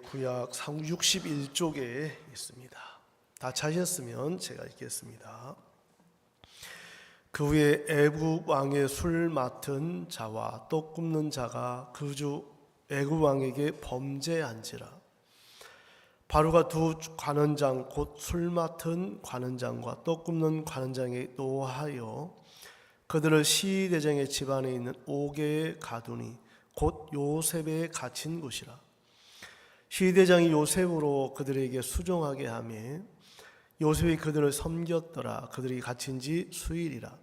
구약 61쪽에 있습니다. 다 찾으셨으면 제가 읽겠습니다. 그 후에 애굽 왕의 술 맡은 자와 떡 굽는 자가 그 주 애굽 왕에게 범죄한지라. 바로가 두 관원장 곧 술 맡은 관원장과 떡 굽는 관원장에 노하여 그들을 시대장의 집안에 있는 옥에 가두니 곧 요셉에 갇힌 곳이라. 시대장이 요셉으로 그들에게 수종하게 하며 요셉이 그들을 섬겼더라. 그들이 갇힌 지 수일이라.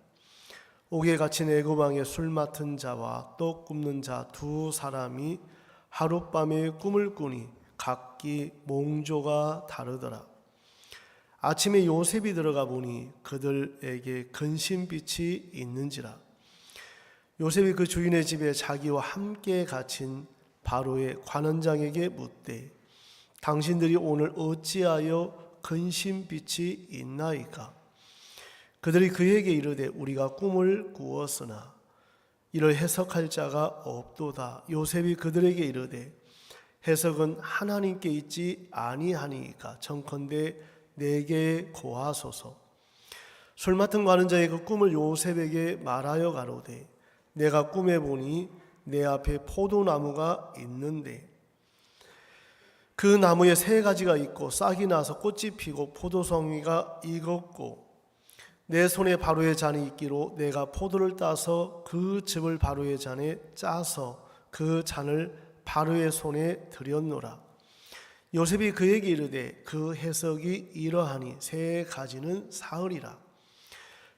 옥에 갇힌 애굽 왕의 술 맡은 자와 떡 굽는 자 두 사람이 하룻밤에 꿈을 꾸니 각기 몽조가 다르더라. 아침에 요셉이 들어가 보니 그들에게 근심빛이 있는지라. 요셉이 그 주인의 집에 자기와 함께 갇힌 바로의 관원장에게 묻되 당신들이 오늘 어찌하여 근심빛이 있나이까? 그들이 그에게 이르되 우리가 꿈을 꾸었으나 이를 해석할 자가 없도다. 요셉이 그들에게 이르되 해석은 하나님께 있지 아니하니까 청컨대 내게 고하소서. 술 맡은 관원장의 그 꿈을 요셉에게 말하여 가로되 내가 꿈에 보니 내 앞에 포도나무가 있는데 그 나무에 세 가지가 있고 싹이 나서 꽃이 피고 포도송이가 익었고 내 손에 바로의 잔이 있기로 내가 포도를 따서 그 즙을 바로의 잔에 짜서 그 잔을 바로의 손에 드렸노라. 요셉이 그에게 이르되 그 해석이 이러하니 세 가지는 사흘이라.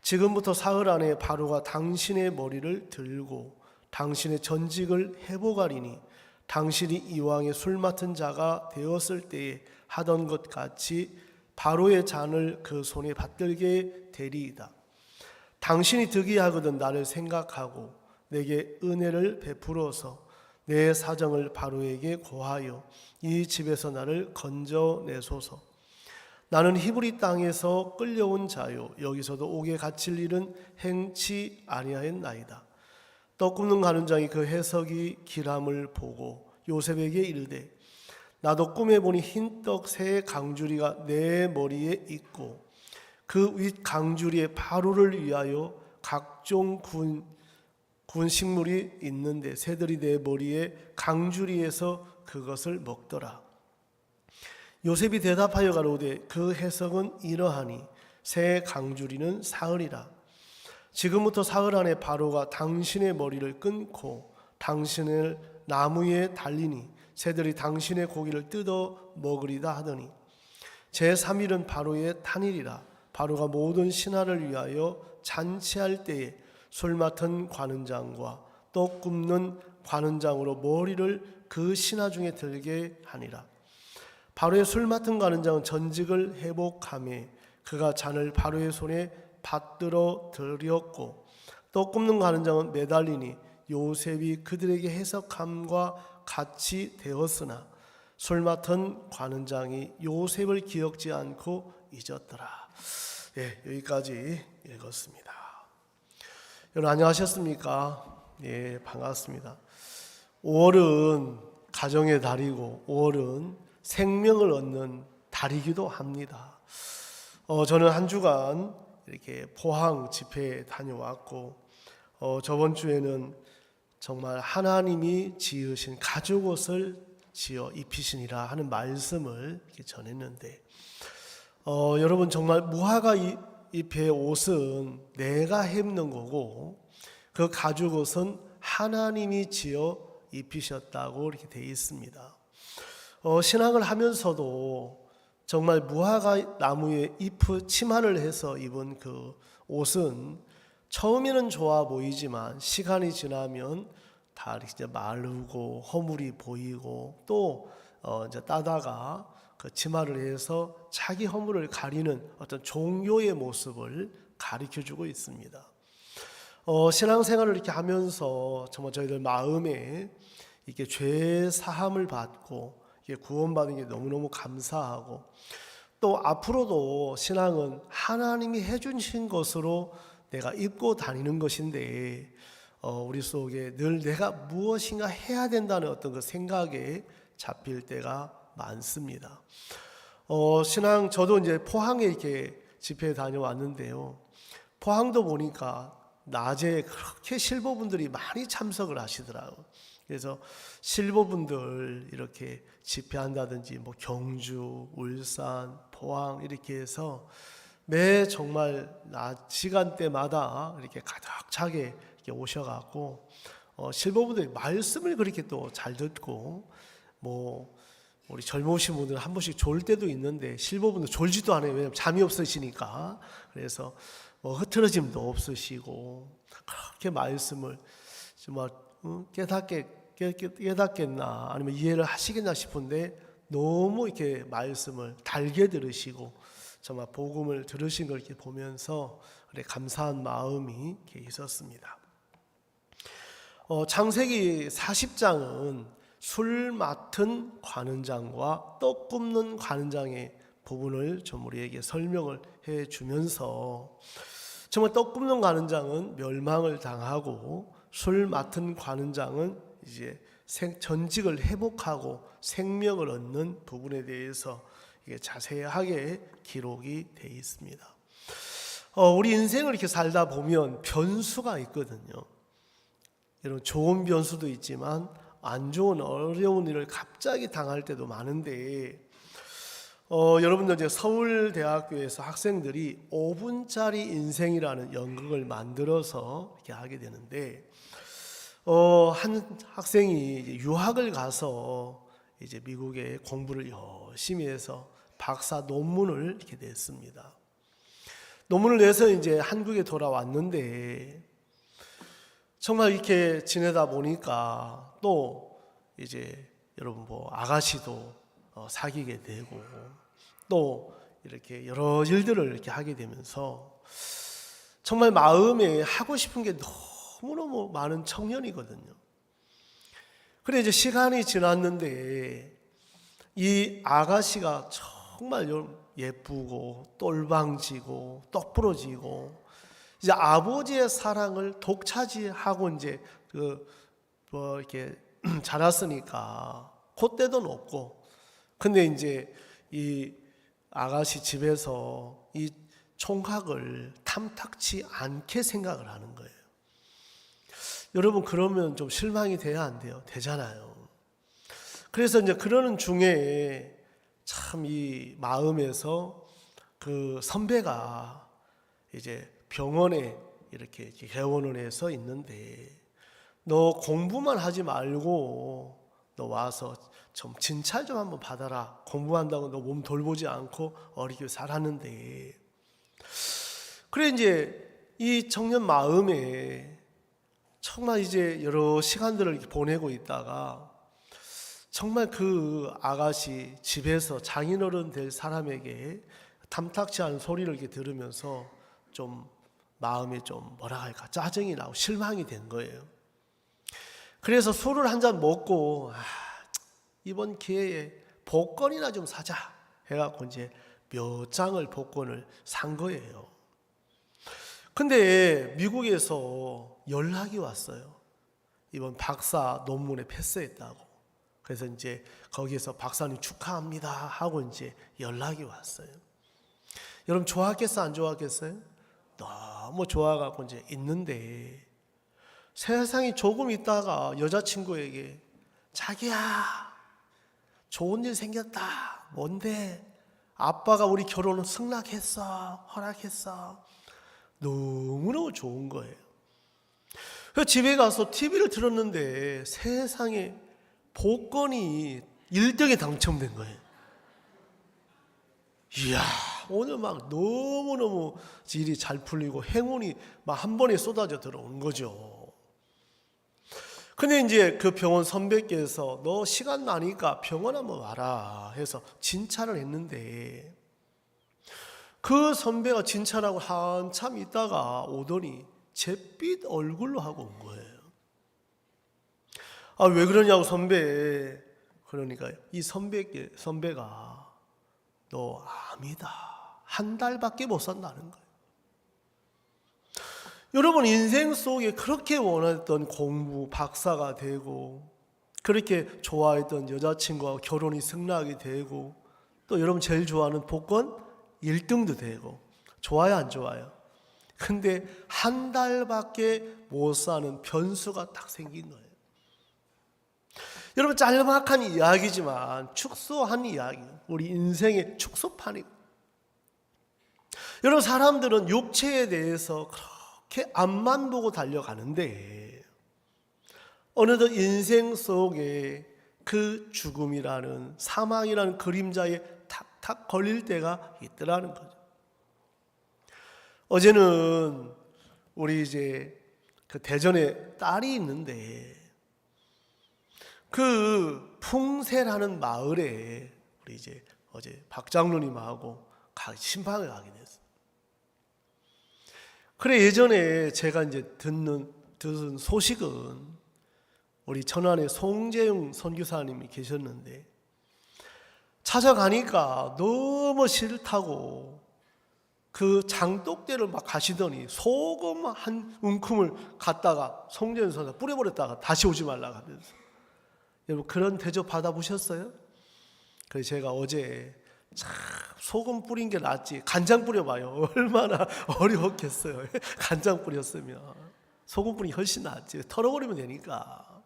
지금부터 사흘 안에 바로가 당신의 머리를 들고 당신의 전직을 회복하리니 당신이 이왕의 술 맡은 자가 되었을 때에 하던 것 같이 바로의 잔을 그 손에 받들게 되리이다. 당신이 득이하거든 나를 생각하고 내게 은혜를 베풀어서 내 사정을 바로에게 고하여 이 집에서 나를 건져내소서. 나는 히브리 땅에서 끌려온 자요 여기서도 옥에 갇힐 일은 행치 아니하였나이다. 떡 굽는 관원장이 그 해석이 길함을 보고 요셉에게 이르되 나도 꿈에 보니 흰떡 세 강주리가 내 머리에 있고 그 윗 강주리에 바로를 위하여 각종 군 식물이 있는데 새들이 내 머리에 강주리에서 그것을 먹더라. 요셉이 대답하여 가로되 그 해석은 이러하니 새 강주리는 사흘이라. 지금부터 사흘 안에 바로가 당신의 머리를 끊고 당신을 나무에 달리니 새들이 당신의 고기를 뜯어 먹으리다 하더니 제3일은 바로의 탄일이라. 바로가 모든 신하를 위하여 잔치할 때에 술 맡은 관원장과 떡 굽는 관원장으로 머리를 그 신하 중에 들게 하니라. 바로의 술 맡은 관원장은 전직을 회복하며 그가 잔을 바로의 손에 받들어 드렸고 떡 굽는 관원장은 매달리니 요셉이 그들에게 해석함과 같이 되었으나 술 맡은 관원장이 요셉을 기억지 않고 잊었더라. 여기까지 읽었습니다. 여러분 안녕하셨습니까? 반갑습니다. 5월은 가정의 달이고 5월은 생명을 얻는 달이기도 합니다. 저는 한 주간 이렇게 포항 집회에 다녀왔고 저번 주에는 정말 하나님이 지으신 가죽옷을 지어 입히시니라 하는 말씀을 이렇게 전했는데 여러분 정말 무화과 잎의 옷은 내가 입는 거고 그 가죽옷은 하나님이 지어 입히셨다고 이렇게 되어 있습니다. 신앙을 하면서도 정말 무화과 나무에 잎 치마를 해서 입은 그 옷은 처음에는 좋아 보이지만 시간이 지나면 다 이제 마르고 허물이 보이고 또 이제 따다가 그 치마를 해서 자기 허물을 가리는 어떤 종교의 모습을 가리켜주고 있습니다. 신앙생활을 이렇게 하면서 정말 저희들 마음에 이렇게 죄 사함을 받고 구원받은 게 너무너무 감사하고 또 앞으로도 신앙은 하나님이 해주신 것으로 내가 입고 다니는 것인데 우리 속에 늘 내가 무엇인가 해야 된다는 어떤 그 생각에 잡힐 때가 많습니다. 신앙 저도 이제 포항에 이렇게 집회에 다녀왔는데요. 포항도 보니까 낮에 그렇게 실버분들이 많이 참석을 하시더라고요. 그래서 실버분들 이렇게 집회한다든지 뭐 경주, 울산, 포항 이렇게 해서 매 정말 낮 시간대마다 이렇게 가득 차게 이렇게 오셔갖고 실버분들이 말씀을 그렇게 또 잘 듣고 뭐 우리 젊으신 분들 한 번씩 졸 때도 있는데 실버분들 졸지도 않아요. 왜냐하면 잠이 없으시니까. 그래서 뭐 흐트러짐도 없으시고 그렇게 말씀을 정말 깨닫겠나 아니면 이해를 하시겠나 싶은데 너무 이렇게 말씀을 달게 들으시고 정말 복음을 들으신 걸 이렇게 보면서 감사한 마음이 이렇게 있었습니다. 창세기 40장은 술 맡은 관원장과 떡 굽는 관원장의 부분을 좀 우리에게 설명을 해 주면서 정말 떡 굽는 관원장은 멸망을 당하고 술 맡은 관원장은 이제 전직을 회복하고 생명을 얻는 부분에 대해서 이게 자세하게 기록이 되어 있습니다. 우리 인생을 이렇게 살다 보면 변수가 있거든요. 이런 좋은 변수도 있지만 안 좋은 어려운 일을 갑자기 당할 때도 많은데 여러분들 이제 서울대학교에서 학생들이 5분짜리 인생이라는 연극을 만들어서 이렇게 하게 되는데 한 학생이 이제 유학을 가서 이제 미국에 공부를 열심히 해서 박사 논문을 이렇게 냈습니다. 논문을 내서 이제 한국에 돌아왔는데 정말 이렇게 지내다 보니까 또 이제 여러분 뭐 아가씨도 사귀게 되고 또 이렇게 여러 일들을 이렇게 하게 되면서 정말 마음에 하고 싶은 게 너무너무 많은 청년이거든요. 그래 이제 시간이 지났는데 이 아가씨가 정말 예쁘고 똘방지고 똑부러지고 이제 아버지의 사랑을 독차지하고 이제 뭐 이렇게 자랐으니까 콧대도 높고 근데 이제 이 아가씨 집에서 이 총각을 탐탁치 않게 생각을 하는 거예요. 여러분 그러면 좀 실망이 돼야 안 돼요? 되잖아요. 그래서 이제 그러는 중에 참 이 마음에서 그 선배가 이제 병원에 이렇게 개원을 해서 있는데 너 공부만 하지 말고 너 와서 좀 진찰 좀 한번 받아라. 공부한다고 너 몸 돌보지 않고 어리게 살았는데 그래 이제 이 청년 마음에 정말 이제 여러 시간들을 보내고 있다가 정말 그 아가씨 집에서 장인어른 될 사람에게 탐탁치 않은 소리를 이렇게 들으면서 좀 마음에 좀 뭐라 할까 짜증이 나고 실망이 된 거예요. 그래서 술을 한 잔 먹고 이번 기회에 복권이나 좀 사자 해갖고 이제 몇 장을 복권을 산 거예요. 근데 미국에서 연락이 왔어요. 이번 박사 논문에 패스했다고. 그래서 이제 거기에서 박사님 축하합니다 하고 이제 연락이 왔어요. 여러분 좋았겠어요? 안 좋았겠어요? 너무 좋아갖고 이제 있는데 세상이 조금 있다가 여자친구에게 자기야 좋은 일 생겼다. 뭔데? 아빠가 우리 결혼을 승낙했어. 허락했어. 너무너무 좋은 거예요. 그래서 집에 가서 TV를 틀었는데 세상에 복권이 1등에 당첨된 거예요. 이야, 오늘 막 너무너무 일이 잘 풀리고 행운이 막 한 번에 쏟아져 들어온 거죠. 근데 이제 그 병원 선배께서 너 시간 나니까 병원 한번 와라 해서 진찰을 했는데 그 선배가 진찰하고 한참 있다가 오더니 잿빛 얼굴로 하고 온 거예요. 왜 그러냐고 선배. 그러니까 이 선배가 너 암이다. 한 달밖에 못 산다는 거예요. 여러분 인생 속에 그렇게 원했던 공부, 박사가 되고 그렇게 좋아했던 여자친구와 결혼이 승낙이 되고, 또 여러분 제일 좋아하는 복권 1등도 되고, 좋아요 안 좋아요? 근데 한 달밖에 못 사는 변수가 딱 생긴 거예요. 여러분, 짤막한 이야기지만 축소한 이야기, 우리 인생의 축소판이고, 여러분, 사람들은 육체에 대해서 그렇게 앞만 보고 달려가는데 어느덧 인생 속에 그 죽음이라는, 사망이라는 그림자에 탁탁 걸릴 때가 있더라는 거죠. 어제는 우리 이제 그 대전에 딸이 있는데, 그 풍세라는 마을에 우리 이제 어제 박 장로님하고 신방을 가게 됐어요. 그래, 예전에 제가 이제 들은 소식은 우리 천안에 송재용 선교사님이 계셨는데, 찾아가니까 너무 싫다고 그 장독대를 막 가시더니 소금 한 움큼을 갖다가 송재용 선사 뿌려버렸다가 다시 오지 말라고 하면서, 여러분 그런 대접 받아보셨어요? 그래서 제가 어제 참 소금 뿌린 게 낫지 간장 뿌려봐요. 얼마나 어려웠겠어요. 간장 뿌렸으면 소금 뿌린 게 훨씬 낫지. 털어버리면 되니까.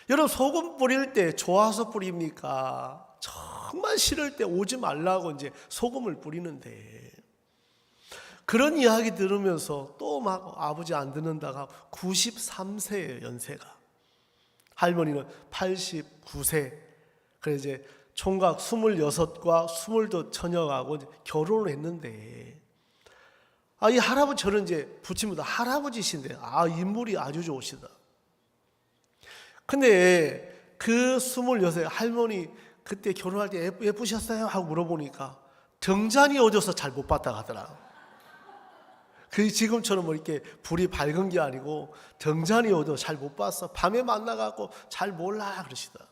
여러분, 소금 뿌릴 때 좋아서 뿌립니까? 정말 싫을 때 오지 말라고 이제 소금을 뿌리는데, 그런 이야기 들으면서 또 막 아버지 안 듣는다가 93세예요, 연세가. 할머니는 89세. 그래서 이제 총각 26과 20도 처녀하고 결혼을 했는데, 이 할아버지, 저는 이제 부친보다 할아버지신데, 인물이 아주 좋으시다. 근데 그 26세 할머니 그때 결혼할 때 예쁘셨어요? 하고 물어보니까 등잔이 어두워서 잘 못 봤다 하더라. 그 지금처럼 뭐 이렇게 불이 밝은 게 아니고 등잔이 어두워 잘 못 봤어. 밤에 만나갖고 잘 몰라 그러시다.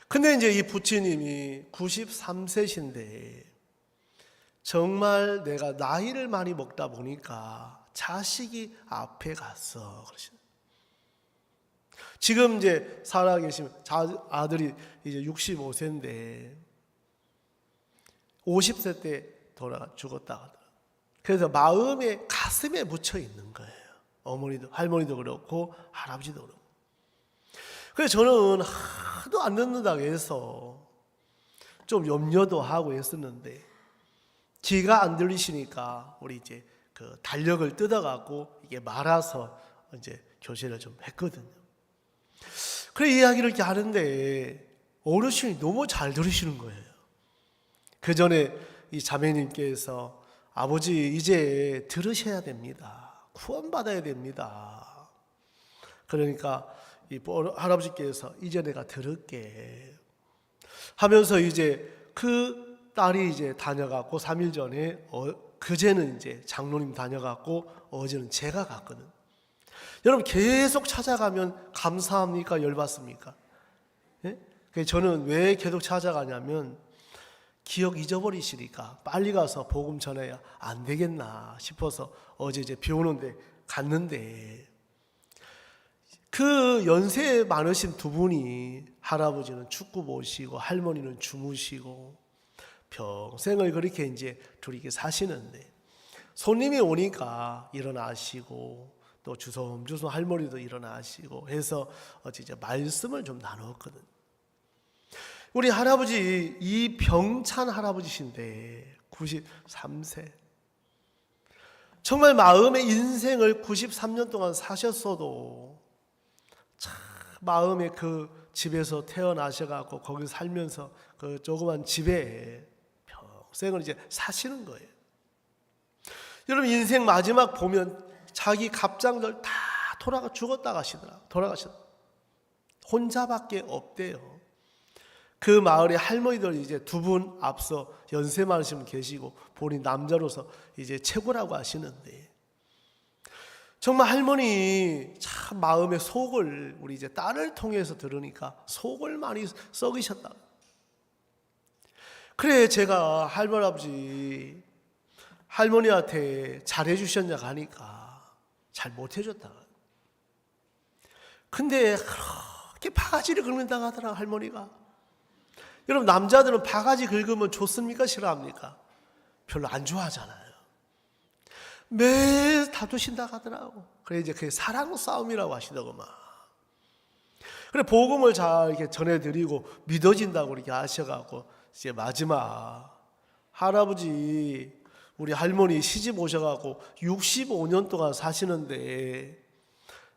근데 이제 이 부처님이 93세신데 정말 내가 나이를 많이 먹다 보니까 자식이 앞에 갔어 그러시다. 지금 이제 살아계신 아들이 이제 65세인데 50세 때 죽었다 하더라. 그래서 마음에 가슴에 묻혀 있는 거예요. 어머니도 할머니도 그렇고 할아버지도 그렇고. 그래서 저는 하도 안 듣는다고 해서 좀 염려도 하고 했었는데, 귀가 안 들리시니까 우리 이제 그 달력을 뜯어갖고 이게 말아서 이제 교제를 좀 했거든요. 그래 이야기를 이렇게 하는데 어르신이 너무 잘 들으시는 거예요. 그 전에 이 자매님께서 아버지 이제 들으셔야 됩니다. 구원받아야 됩니다. 그러니까 이 할아버지께서 이제 내가 들을게 하면서 이제 그 딸이 이제 다녀갔고 3일 전에 그제는 이제 장로님 다녀갔고 어제는 제가 갔거든. 여러분 계속 찾아가면 감사합니까? 열받습니까? 예? 저는 왜 계속 찾아가냐면 기억 잊어버리시니까 빨리 가서 복음 전해야 안 되겠나 싶어서 어제 이제 비 오는데 갔는데, 그 연세 많으신 두 분이, 할아버지는 축구 보시고 할머니는 주무시고 평생을 그렇게 이제 둘이 이렇게 사시는데, 손님이 오니까 일어나시고 또 주섬주섬 할머니도 일어나시고 해서 어제 이제 말씀을 좀 나눴거든. 우리 할아버지 이병찬 할아버지신데 93세. 정말 마음의 인생을 93년 동안 사셨어도 참 마음의 그 집에서 태어나셔갖고 거기서 살면서 그 조그만 집에 평생을 이제 사시는 거예요. 여러분 인생 마지막 보면 자기 갑장들 다 죽었다 가시더라. 돌아가셨다. 혼자밖에 없대요. 그 마을에 할머니들 이제 두 분 앞서 연세 많으신 분 계시고 본인 남자로서 이제 최고라고 하시는데, 정말 할머니 참 마음의 속을 우리 이제 딸을 통해서 들으니까 속을 많이 썩이셨다. 그래 제가 할머니 할머니한테 잘해주셨냐 하니까 잘 못해줬다. 근데 그렇게 바가지를 긁는다고 하더라 할머니가. 여러분 남자들은 바가지 긁으면 좋습니까 싫어합니까? 별로 안 좋아하잖아요. 매일 다투신다고 하더라고. 그래 이제 그게 사랑 싸움이라고 하시더구만. 그래 복음을 잘 이렇게 전해드리고 믿어진다고 이렇게 하셔갖고 이제 마지막 할아버지 우리 할머니 시집 오셔갖고 65년 동안 사시는데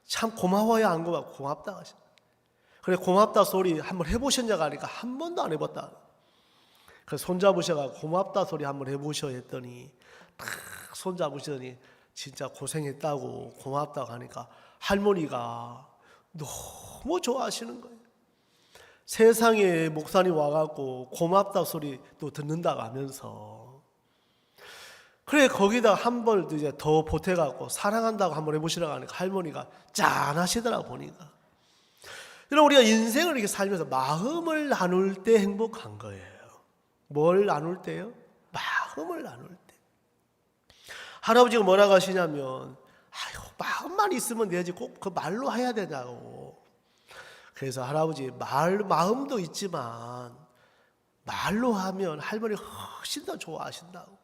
참 고마워야 안 고맙고 고맙다 하셔. 그래 고맙다 소리 한번 해보셨냐고 하니까 한 번도 안 해봤다. 그래서 손잡으셔갖고 고맙다 소리 한번 해보셔 했더니 탁 손잡으시더니 진짜 고생했다고 고맙다고 하니까 할머니가 너무 좋아하시는 거예요. 세상에 목사님 와갖고 고맙다 소리 또 듣는다고 하면서 그래 거기다 한 번 이제 더 보태갖고 사랑한다고 한번 해보시라고 하니까 할머니가 짠하시더라고 보니까. 여러분 우리가 인생을 이렇게 살면서 마음을 나눌 때 행복한 거예요. 뭘 나눌 때요? 마음을 나눌 때. 할아버지가 뭐라고 하시냐면 아유 마음만 있으면 되지 꼭 그 말로 해야 되냐고. 그래서 할아버지 마음도 있지만 말로 하면 할머니가 훨씬 더 좋아하신다고.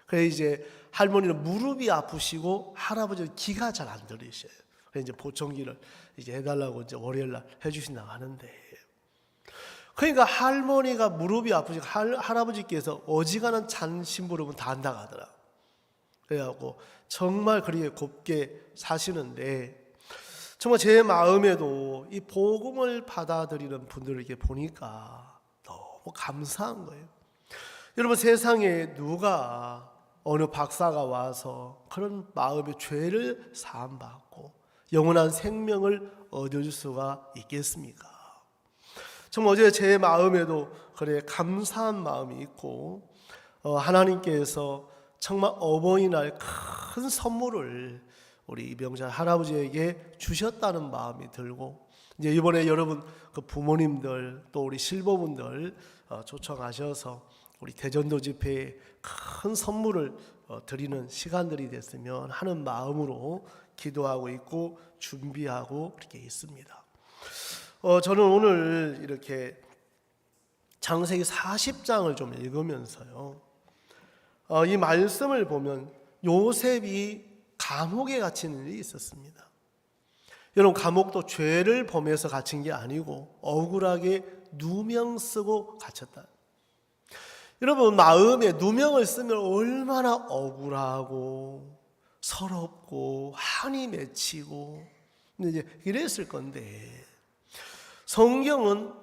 그래서 이제 할머니는 무릎이 아프시고 할아버지는 기가 잘 안 들리셔요. 그래서 이제 보청기를 이제 해달라고 이제 월요일날 해주신다고 하는데, 그러니까 할머니가 무릎이 아프시고 할아버지께서 어지간한 잔심부름은 다 한다고 하더라. 그래갖고 정말 그렇게 곱게 사시는데 정말 제 마음에도 이 복음을 받아들이는 분들을 이렇게 보니까 너무 감사한 거예요. 여러분 세상에 누가 어느 박사가 와서 그런 마음의 죄를 사함받고 영원한 생명을 얻을 수가 있겠습니까? 정말 어제 제 마음에도 그래 감사한 마음이 있고 하나님께서 정말 어버이날 큰 선물을 우리 이병찬 할아버지에게 주셨다는 마음이 들고 이제 이번에 여러분 그 부모님들 또 우리 실버분들 초청하셔서 우리 대전도 집회에 큰 선물을 드리는 시간들이 됐으면 하는 마음으로 기도하고 있고 준비하고 그렇게 있습니다. 저는 오늘 이렇게 창세기 40장을 좀 읽으면서요. 이 말씀을 보면 요셉이 감옥에 갇힌 일이 있었습니다. 여러분 감옥도 죄를 범해서 갇힌 게 아니고 억울하게 누명 쓰고 갇혔다. 여러분 마음에 누명을 쓰면 얼마나 억울하고 서럽고 한이 맺히고 이제 이랬을 건데 성경은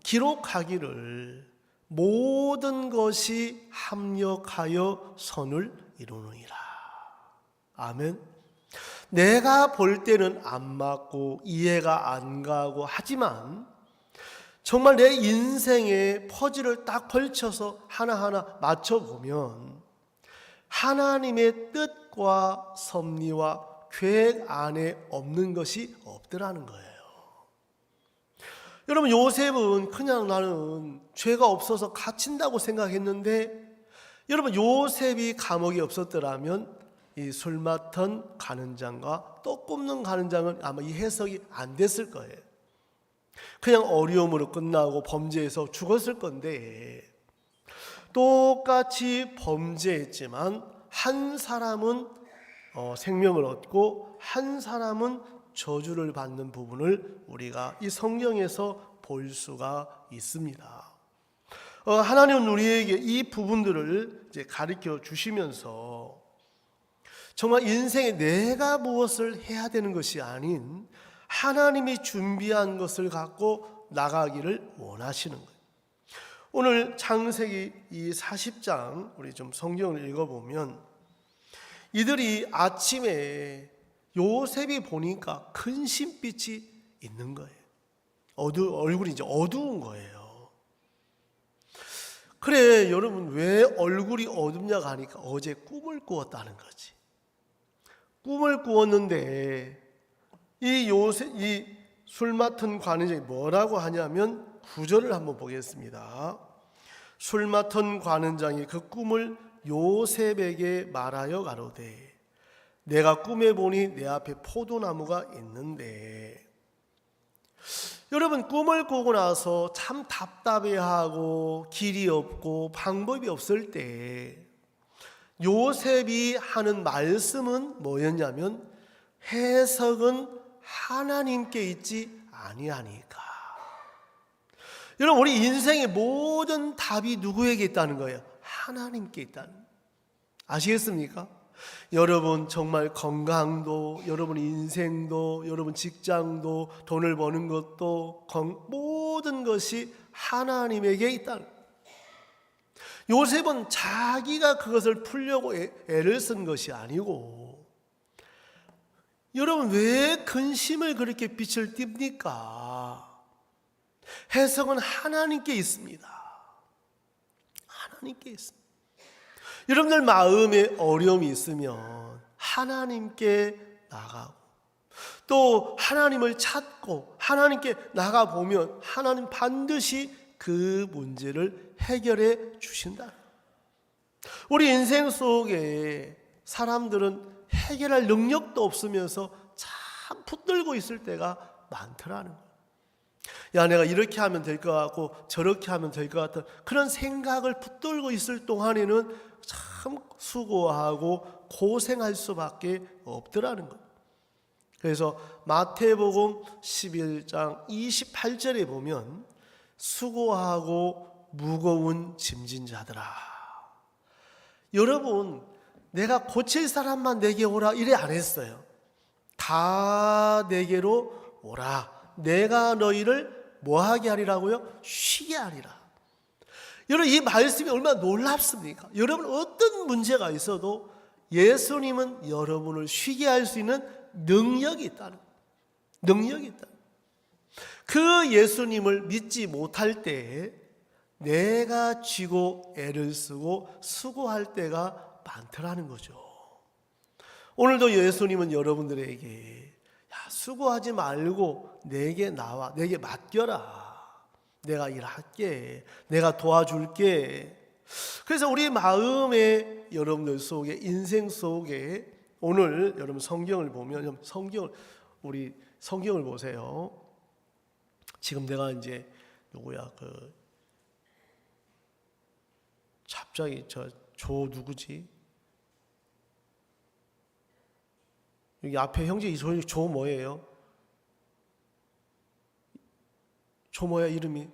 기록하기를 모든 것이 합력하여 선을 이루느니라. 아멘. 내가 볼 때는 안 맞고 이해가 안 가고 하지만 정말 내 인생의 퍼즐을 딱 걸쳐서 하나하나 맞춰보면 하나님의 뜻과 섭리와 계획 안에 없는 것이 없더라는 거예요. 여러분 요셉은 그냥 나는 죄가 없어서 갇힌다고 생각했는데 여러분 요셉이 감옥에 없었더라면 이 술 맡은 가는장과 떡 굽는 가는장은 아마 이 해석이 안 됐을 거예요. 그냥 어려움으로 끝나고 범죄해서 죽었을 건데 똑같이 범죄했지만 한 사람은 생명을 얻고 한 사람은 저주를 받는 부분을 우리가 이 성경에서 볼 수가 있습니다. 하나님은 우리에게 이 부분들을 이제 가르쳐 주시면서 정말 인생에 내가 무엇을 해야 되는 것이 아닌 하나님이 준비한 것을 갖고 나가기를 원하시는 거예요. 오늘 창세기 이 40장 우리 좀 성경을 읽어보면 이들이 아침에 요셉이 보니까 큰 신빛이 있는 거예요. 얼굴이 이제 어두운 거예요. 그래 여러분 왜 얼굴이 어둡냐고 하니까 어제 꿈을 꾸었다는 거지. 꿈을 꾸었는데 이 술 맡은 관원장이 뭐라고 하냐면 9절을 한번 보겠습니다. 술 맡은 관원장이 그 꿈을 요셉에게 말하여 가로되 내가 꿈에 보니 내 앞에 포도나무가 있는데 여러분, 꿈을 꾸고 나서 참 답답해하고 길이 없고 방법이 없을 때 요셉이 하는 말씀은 뭐였냐면, 해석은 하나님께 있지 아니하니까. 여러분, 우리 인생의 모든 답이 누구에게 있다는 거예요? 하나님께 있다는 거예요. 아시겠습니까? 여러분 정말 건강도, 여러분 인생도, 여러분 직장도, 돈을 버는 것도, 모든 것이 하나님에게 있다는 거예요. 요셉은 자기가 그것을 풀려고 애를 쓴 것이 아니고, 여러분 왜 근심을 그렇게 빛을 띱니까? 해석은 하나님께 있습니다. 하나님께 있습니다. 여러분들 마음에 어려움이 있으면 하나님께 나가고, 또 하나님을 찾고 하나님께 나가보면 하나님 반드시 그 문제를 해결해 주신다. 우리 인생 속에 사람들은 해결할 능력도 없으면서 참 붙들고 있을 때가 많더라는 거예요. 야, 내가 이렇게 하면 될 것 같고 저렇게 하면 될 것 같은 그런 생각을 붙들고 있을 동안에는 참 수고하고 고생할 수밖에 없더라는 거예요. 그래서 마태복음 11장 28절에 보면, 수고하고 무거운 짐진 자들아. 여러분, 내가 고칠 사람만 내게 오라 이래 안 했어요. 다 내게로 오라. 내가 너희를 뭐하게 하리라고요? 쉬게 하리라. 여러분, 이 말씀이 얼마나 놀랍습니까? 여러분 어떤 문제가 있어도 예수님은 여러분을 쉬게 할 수 있는 능력이 있다는 거예요. 능력이 있다. 그 예수님을 믿지 못할 때 내가 쥐고 애를 쓰고 수고할 때가 많더라는 거죠. 오늘도 예수님은 여러분들에게, 야, 수고하지 말고 내게 나와, 내게 맡겨라. 내가 일할게. 내가 도와줄게. 그래서 우리 마음에, 여러분들 속에, 인생 속에, 오늘 여러분 성경을 보면, 우리 성경을 보세요. 지금 내가 이제 갑자기 조 누구지? 여기 앞에 형제 조 뭐예요? 조 뭐야 이름이?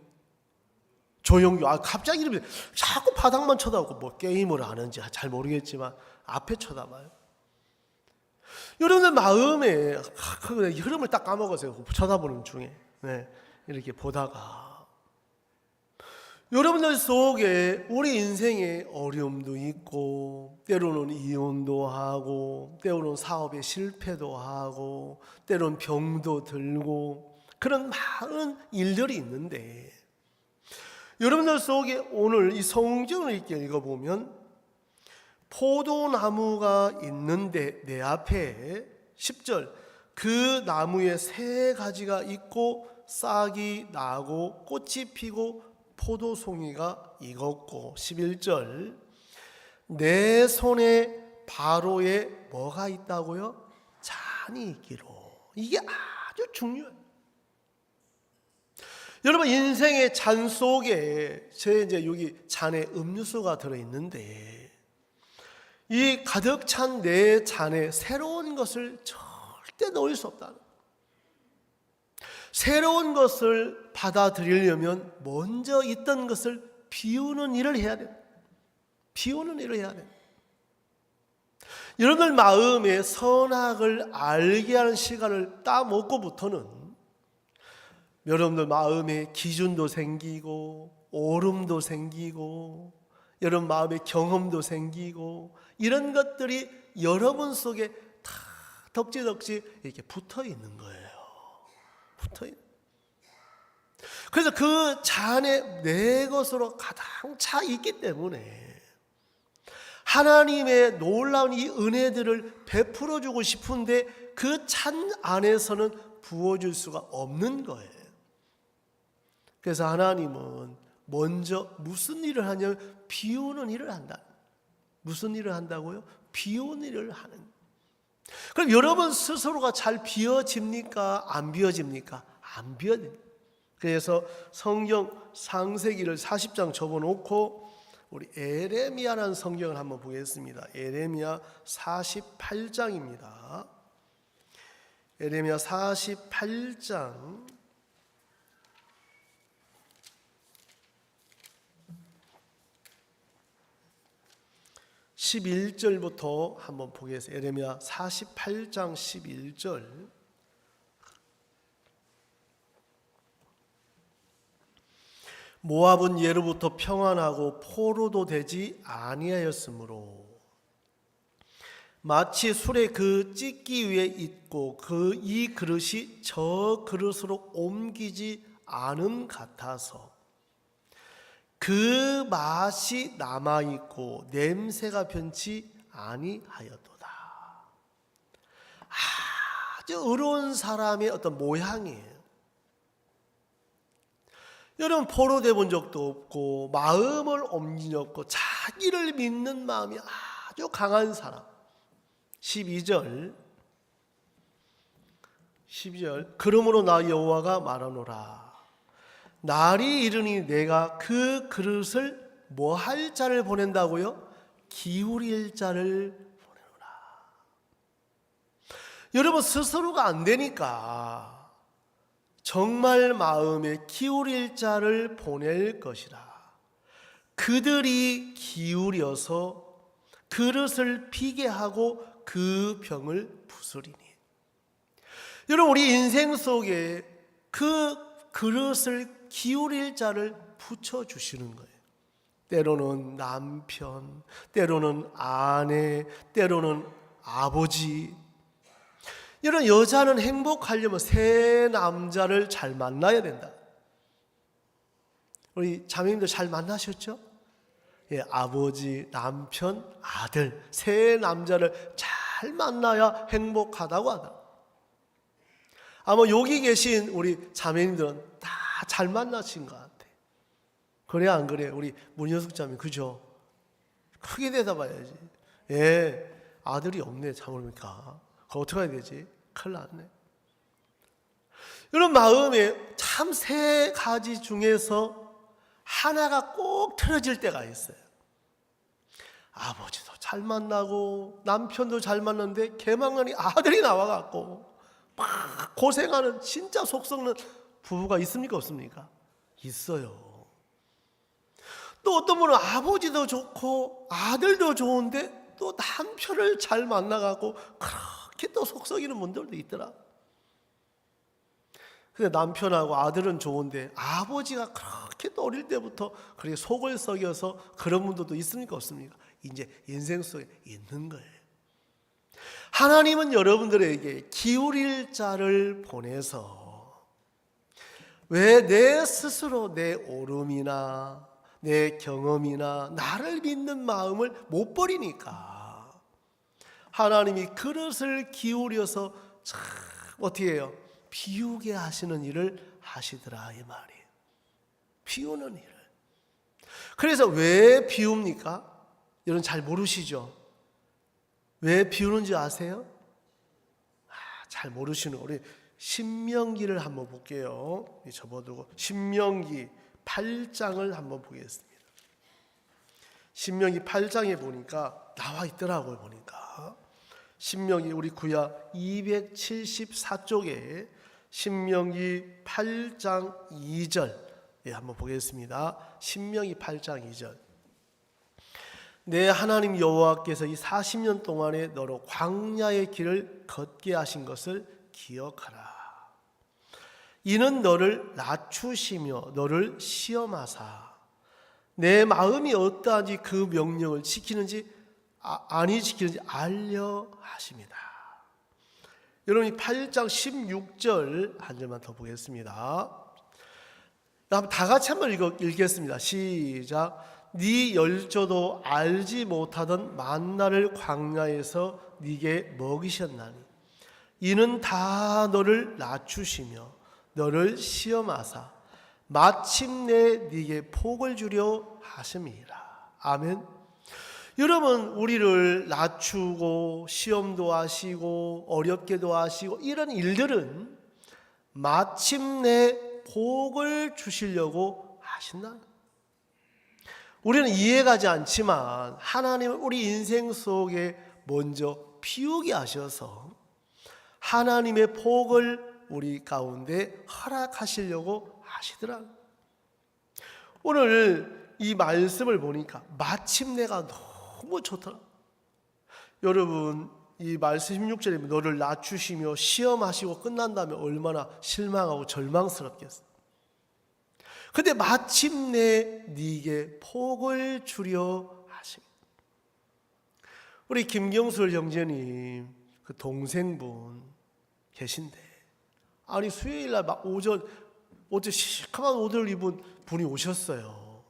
조영규. 갑자기 이름이 자꾸 바닥만 쳐다보고, 뭐 게임을 하는지 잘 모르겠지만 앞에 쳐다봐요. 여러분들 마음에 그 흐름을 딱 까먹으세요. 쳐다보는 중에. 네, 이렇게 보다가 여러분들 속에 우리 인생에 어려움도 있고, 때로는 이혼도 하고, 때로는 사업에 실패도 하고, 때로는 병도 들고, 그런 많은 일들이 있는데, 여러분들 속에 오늘 이 성경을 이렇게 읽어보면, 포도나무가 있는데 내 앞에 10절, 그 나무에 세 가지가 있고 싹이 나고 꽃이 피고 포도송이가 익었고, 11절, 내 손에 바로에 뭐가 있다고요? 잔이 있기로. 이게 아주 중요해요. 여러분, 인생의 잔 속에 이제 여기 잔에 음료수가 들어있는데, 이 가득 찬 내 잔에 새로운 것을 절대 넣을 수 없다. 새로운 것을 받아들이려면 먼저 있던 것을 비우는 일을 해야 돼. 비우는 일을 해야 돼. 여러분들 마음에 선악을 알게 하는 시간을 따먹고부터는 여러분들 마음에 기준도 생기고 오름도 생기고 여러분 마음에 경험도 생기고 이런 것들이 여러분 속에 다 덕지덕지 이렇게 붙어 있는 거예요. 붙어 있는. 그래서 그 잔에 내 것으로 가득 차 있기 때문에 하나님의 놀라운 이 은혜들을 베풀어 주고 싶은데 그 잔 안에서는 부어줄 수가 없는 거예요. 그래서 하나님은 먼저 무슨 일을 하냐면 비우는 일을 한다. 무슨 일을 한다고요? 비우는 일을 하는. 그럼 여러분 스스로가 잘 비워집니까? 안 비워집니까? 안 비워야 돼. 그래서 성경 창세기를 40장 접어놓고 우리 에레미야라는 성경을 한번 보겠습니다. 에레미야 48장입니다. 에레미야 48장 11절부터 한번 보겠습니다. 에레미야 48장 11절. 모압은 예로부터 평안하고 포로도 되지 아니하였으므로 마치 술에 그 찢기 위에 있고 그 이 그릇이 저 그릇으로 옮기지 않음 같아서 그 맛이 남아있고 냄새가 변치 아니하였도다. 아주 의로운 사람의 어떤 모양이에요. 여러분, 포로돼 본 적도 없고 마음을 옮긴 적 없고 자기를 믿는 마음이 아주 강한 사람. 12절 그러므로 나 여호와가 말하노라. 날이 이르니 내가 그 그릇을 뭐 할 자를 보낸다고요? 기울일 자를 보내노라. 여러분, 스스로가 안 되니까 정말 마음에 기울일 자를 보낼 것이라. 그들이 기울여서 그릇을 피게 하고 그 병을 부수리니. 여러분, 우리 인생 속에 그 그릇을 기울일 자를 붙여주시는 거예요. 때로는 남편, 때로는 아내, 때로는 아버지. 이런 여자는 행복하려면 새 남자를 잘 만나야 된다. 우리 자매님들 잘 만나셨죠? 예, 아버지, 남편, 아들, 새 남자를 잘 만나야 행복하다고 하다. 아마 여기 계신 우리 자매님들은 다 잘 만나신 것 같아. 그래 안 그래? 우리 문효숙 자매, 그죠? 크게 대답해야지. 예, 아들이 없네. 참으니까 그거 어떻게 해야 되지? 큰일 났네. 이런 마음에 참 세 가지 중에서 하나가 꼭 틀어질 때가 있어요. 아버지도 잘 만나고 남편도 잘 만났는데 개망하니 아들이 나와갖고 막 고생하는 진짜 속 썩는 부부가 있습니까? 없습니까? 있어요. 또 어떤 분은 아버지도 좋고 아들도 좋은데 또 남편을 잘 만나갖고 그렇게 또 속 썩이는 분들도 있더라. 근데 남편하고 아들은 좋은데 아버지가 그렇게 또 어릴 때부터 그렇게 속을 썩여서 그런 분들도 있습니까? 없습니까? 이제 인생 속에 있는 거예요. 하나님은 여러분들에게 기울일 자를 보내서 왜 내 스스로 내 오름이나 내 경험이나 나를 믿는 마음을 못 버리니까 하나님이 그릇을 기울여서 참 어떻게 해요? 비우게 하시는 일을 하시더라, 이 말이에요. 비우는 일을. 그래서 왜 비웁니까? 여러분 잘 모르시죠? 왜 비우는지 아세요? 잘 모르시는 우리 신명기를 한번 볼게요. 접어두고 신명기 8장을 한번 보겠습니다. 신명기 8장에 보니까 나와 있더라고요. 보니까 신명기 우리 구약 274쪽에 신명기 8장 2절 한번 보겠습니다. 신명기 8장 2절. 내 하나님 여호와께서 이 40년 동안에 너로 광야의 길을 걷게 하신 것을 기억하라. 이는 너를 낮추시며 너를 시험하사 내 마음이 어떠한지 그 명령을 지키는지 아니 지키는지 알려 하십니다. 여러분이 8장 16절 한 절만 더 보겠습니다. 다 같이 한번 읽겠습니다. 시작. 네 열조도 알지 못하던 만나를 광야에서 네게 먹이셨나니 이는 다 너를 낮추시며 너를 시험하사 마침내 네게 복을 주려 하심이라. 아멘. 여러분, 우리를 낮추고 시험도 하시고 어렵게도 하시고 이런 일들은 마침내 복을 주시려고 하신다. 우리는 이해가지 않지만 하나님은 우리 인생 속에 먼저 피우게 하셔서 하나님의 복을 우리 가운데 허락하시려고 하시더라. 오늘 이 말씀을 보니까 마침내가 너무 좋더라. 여러분, 이 말씀 16절에 너를 낮추시며 시험하시고 끝난 다음에 얼마나 실망하고 절망스럽겠어. 근데 마침내 네게 복을 주려 하십니다. 우리 김경술 형제님 그 동생분 계신데, 아니 수요일날 막 오전 어제 시커먼 옷을 입은 분이 오셨어요.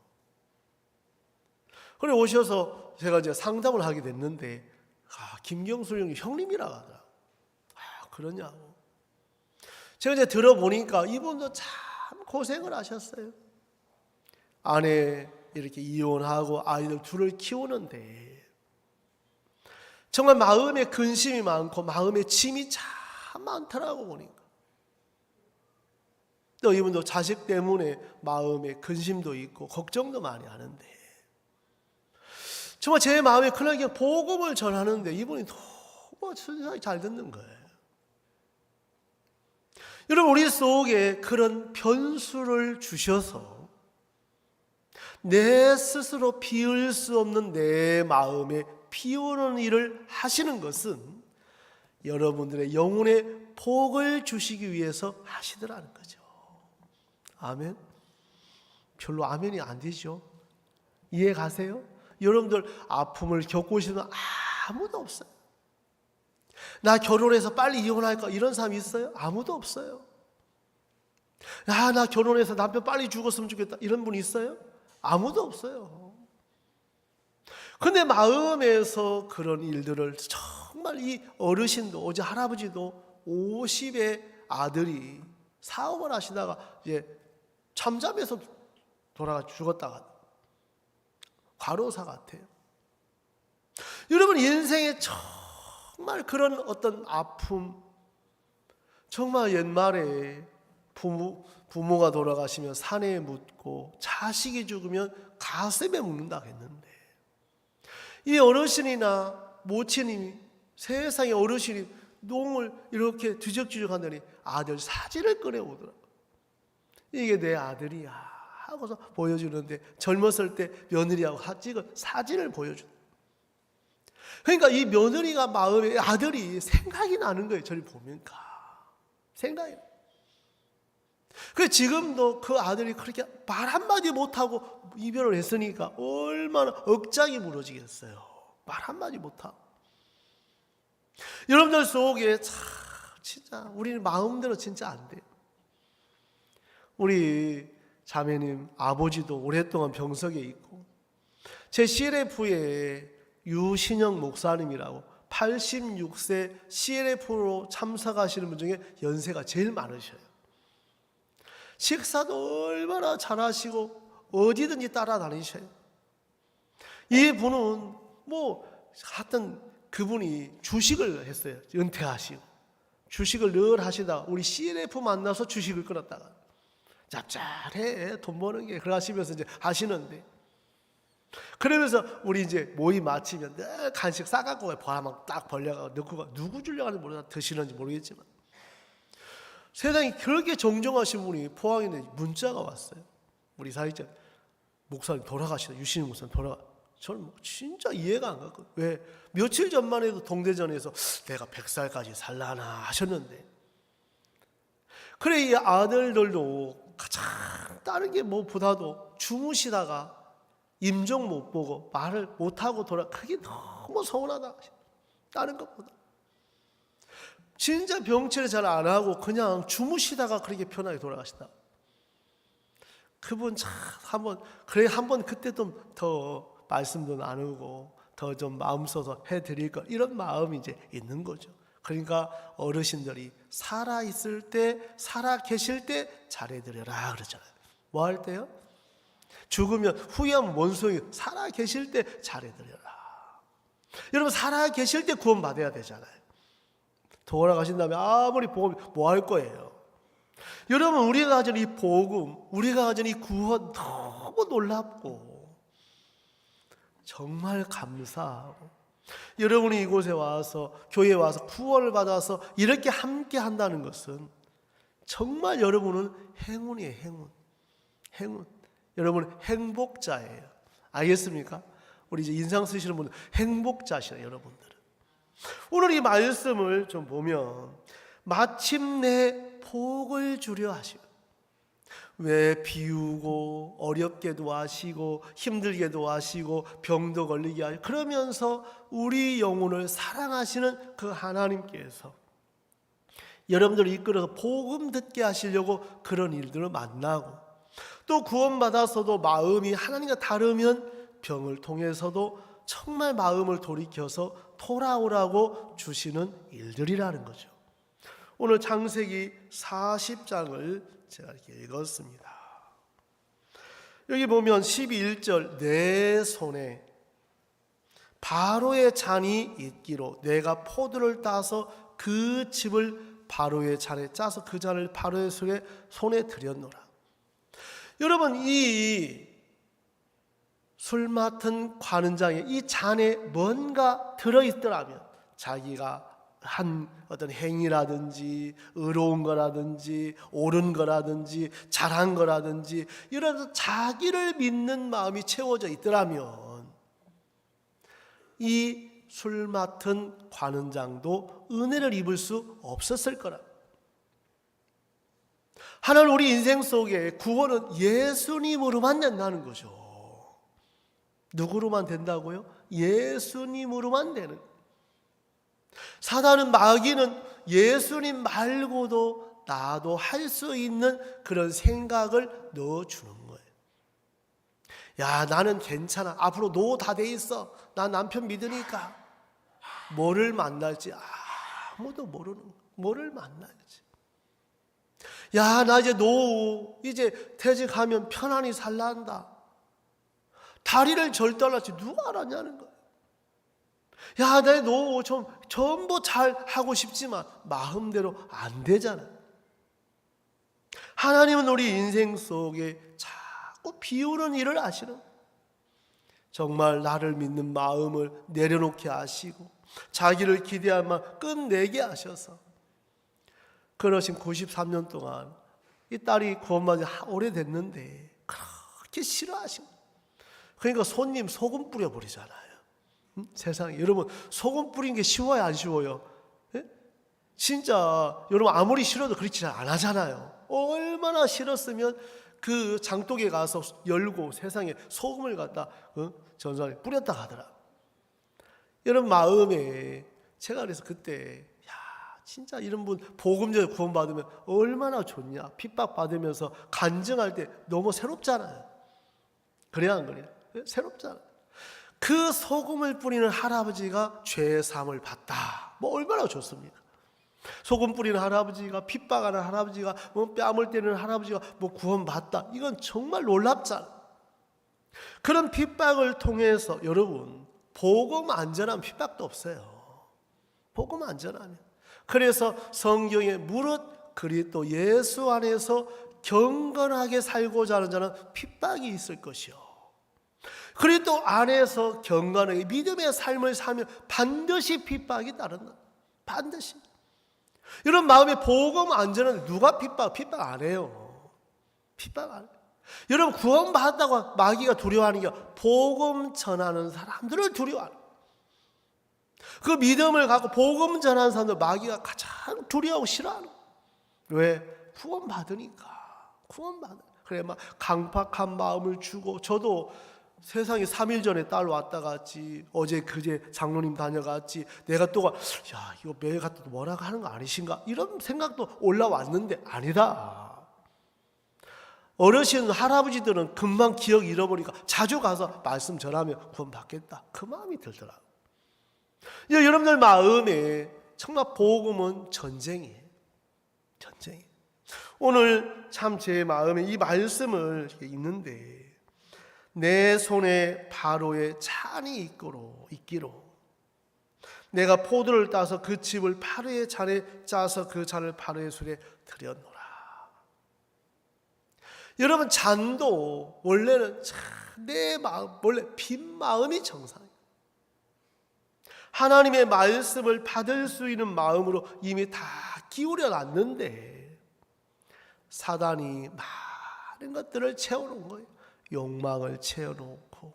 그래 오셔서 제가 이제 상담을 하게 됐는데, 김경술 형님이라고 하더라. 그러냐고. 제가 이제 들어보니까 이분도 참 고생을 하셨어요. 아내 이렇게 이혼하고 아이들 둘을 키우는데 정말 마음에 근심이 많고 마음에 짐이 참 많더라고 보니까. 또 이분도 자식 때문에 마음에 근심도 있고 걱정도 많이 하는데, 정말 제 마음에 그날 복음을 전하는데 이분이 너무 순수하게 잘 듣는 거예요. 여러분, 우리 속에 그런 변수를 주셔서 내 스스로 피울 수 없는 내 마음에 피우는 일을 하시는 것은 여러분들의 영혼의 복을 주시기 위해서 하시더라는 거죠. 아멘? 별로 아멘이 안 되죠? 이해 가세요? 여러분들 아픔을 겪고 계시는 아무도 없어요. 나 결혼해서 빨리 이혼할까 이런 사람 있어요? 아무도 없어요. 나 결혼해서 남편 빨리 죽었으면 좋겠다 이런 분 있어요? 아무도 없어요. 근데 마음에서 그런 일들을 정말 이 어르신도 어제 할아버지도 50의 아들이 사업을 하시다가 이제 잠잠해서 돌아가 죽었다가 과로사 같아요. 여러분, 인생에 정말 그런 어떤 아픔, 정말 옛말에 부모가 돌아가시면 산에 묻고 자식이 죽으면 가슴에 묻는다고 했는데, 이 어르신이나 모친이 세상에 어르신이 농을 이렇게 뒤적뒤적 하더니 아들 사진을 꺼내오더라. 이게 내 아들이야 하고서 보여주는데, 젊었을 때 며느리하고 찍은 사진을 보여준다. 그러니까 이 며느리가 마음에 아들이 생각이 나는 거예요. 저를 보니까 생각이. 그래서 지금도 그 아들이 그렇게 말 한마디 못하고 이별을 했으니까 얼마나 억장이 무너지겠어요. 말 한마디 못하고. 여러분들 속에 참 진짜 우리는 마음대로 진짜 안 돼요. 우리 자매님 아버지도 오랫동안 병석에 있고, 제 CLF에 유신영 목사님이라고 86세 CLF로 참석하시는 분 중에 연세가 제일 많으셔요. 식사도 얼마나 잘하시고 어디든지 따라다니셔요. 이 분은 하여튼 그분이 주식을 했어요. 은퇴하시고 주식을 늘 하시다가 우리 CLF 만나서 주식을 끊었다가 짭짤해 돈 버는 게 그러시면서 이제 하시는데, 그러면서 우리 이제 모임 마치면 늘 간식 싸갖고 바람 딱 벌려가고 넣고 누구 주려고 하는지 모르겠다, 드시는지 모르겠지만 세상에 그렇게 정정하신 분이 포항에 문자가 왔어요. 우리 사회자 목사님 돌아가시다, 유신희 목사님 돌아가. 저는 진짜 이해가 안 갔거든요. 왜? 며칠 전만 해도 동대전에서 내가 100살까지 살라나 하셨는데, 그래 이 아들들도 가장 다른 게 뭐보다도 주무시다가 임종 못 보고 말을 못하고 그게 너무 서운하다. 다른 것보다 진짜 병치를 잘 안 하고 그냥 주무시다가 그렇게 편하게 돌아가시다. 그분 참 한번 그때 좀 더 말씀도 나누고 더 좀 마음 써서 해드릴 거, 이런 마음이 이제 있는 거죠. 그러니까 어르신들이 살아 있을 때, 살아 계실 때 잘해드려라 그러잖아요. 뭐 할 때요? 죽으면 후회하면 뭔 소용이에요? 살아 계실 때 잘해드려라. 여러분, 살아 계실 때 구원 받아야 되잖아요. 돌아가신 다음에 아무리 복음 뭐 할 거예요? 여러분, 우리가 가진 이 복음, 우리가 가진 이 구원 너무 놀랍고 정말 감사하고, 여러분이 이곳에 와서, 교회에 와서 구원을 받아서 이렇게 함께 한다는 것은 정말 여러분은 행운이에요. 행운. 여러분 행복자예요. 알겠습니까? 우리 이제 인상 쓰시는 분들 행복자시네, 여러분들은. 오늘 이 말씀을 좀 보면 마침내 복을 주려 하시고, 왜 비우고 어렵게도 하시고 힘들게도 하시고 병도 걸리게 하시고, 그러면서 우리 영혼을 사랑하시는 그 하나님께서 여러분들을 이끌어서 복음 듣게 하시려고 그런 일들을 만나고, 또 구원받아서도 마음이 하나님과 다르면 병을 통해서도 정말 마음을 돌이켜서 돌아오라고 주시는 일들이라는 거죠. 오늘 창세기 40장을 제가 이렇게 읽었습니다. 여기 보면 12절, 내 손에 바로의 잔이 있기로 내가 포도를 따서 그 즙을 바로의 잔에 짜서 그 잔을 바로의 손에 들였노라. 여러분, 이 술 맡은 관원장의 이 잔에 뭔가 들어있더라면, 자기가 한 어떤 행위라든지 의로운 거라든지 옳은 거라든지 잘한 거라든지 이런 자기를 믿는 마음이 채워져 있더라면 이 술 맡은 관원장도 은혜를 입을 수 없었을 거라. 하나님, 우리 인생 속에 구원은 예수님으로만 된다는 거죠. 누구로만 된다고요? 예수님으로만 되는. 사단은, 마귀는 예수님 말고도 나도 할 수 있는 그런 생각을 넣어주는 거예요. 야, 나는 괜찮아. 앞으로 노 다 돼 있어. 나 남편 믿으니까. 뭐를 만날지 아무도 모르는 거예요. 뭐를 만날지. 야, 나 이제 노후, 이제 퇴직하면 편안히 살란다. 다리를 절단할지 누가 알았냐는 거예요. 야, 내 노후 좀 전부 잘 하고 싶지만 마음대로 안 되잖아. 하나님은 우리 인생 속에 자꾸 비우는 일을 하시는, 정말 나를 믿는 마음을 내려놓게 하시고 자기를 기대할 만 끝내게 하셔서 그러신 93년 동안 이 딸이 구원받은 지 오래됐는데 그렇게 싫어하시고, 그러니까 손님 소금 뿌려버리잖아요. 세상에, 여러분, 소금 뿌린 게 쉬워요, 안 쉬워요? 예? 진짜 여러분 아무리 싫어도 그렇지 안 하잖아요. 얼마나 싫었으면 그 장독에 가서 열고 세상에 소금을 갖다 전선에 뿌렸다 하더라. 여러분 마음에, 제가 그래서 그때 진짜 이런 분 복음 전에 구원 받으면 얼마나 좋냐. 핍박 받으면서 간증할 때 너무 새롭잖아요. 그래야 안 그래요? 새롭잖아요. 그 소금을 뿌리는 할아버지가 죄 사함을 받다. 뭐 얼마나 좋습니까? 소금 뿌리는 할아버지가, 핍박하는 할아버지가, 뭐 뺨을 때리는 할아버지가 뭐 구원 받다. 이건 정말 놀랍잖아요. 그런 핍박을 통해서 여러분, 복음 안전한 핍박도 없어요. 복음 안전하면. 그래서 성경에 무릇 그리스도 예수 안에서 경건하게 살고자 하는 자는 핍박이 있을 것이요. 그리스도 안에서 경건하게 믿음의 삶을 살면 반드시 핍박이 따른다. 반드시. 이런 마음에 복음 안전한데 누가 핍박 안 해요. 핍박 안 해요. 여러분, 구원 받았다고 마귀가 두려워하는 게 복음 전하는 사람들을 두려워하는 거예요. 그 믿음을 갖고 복음 전하는 사람들 마귀가 가장 두려워하고 싫어하는 거예요. 왜? 구원 받으니까. 그래 막 강팍한 마음을 주고, 저도 세상에 3일 전에 딸 왔다 갔지, 어제 그제 장로님 다녀갔지, 내가 또 야, 이거 매일 갔다 뭐라고 하는 거 아니신가, 이런 생각도 올라왔는데 아니다. 어르신 할아버지들은 금방 기억 잃어버리니까 자주 가서 말씀 전하면 구원 받겠다, 그 마음이 들더라. 여러분들 마음에 정말 복음은 전쟁이에요. 전쟁이에요. 오늘 참 제 마음에 이 말씀을 읽는데, 내 손에 바로의 잔이 있기로 내가 포도를 따서 그 즙을 바로의 잔에 짜서 그 잔을 바로의 손에 들여놓으라. 여러분, 잔도 원래는 내 마음, 원래 빈 마음이 정상이에요. 하나님의 말씀을 받을 수 있는 마음으로 이미 다 기울여 놨는데 사단이 많은 것들을 채워놓은 거예요. 욕망을 채워놓고,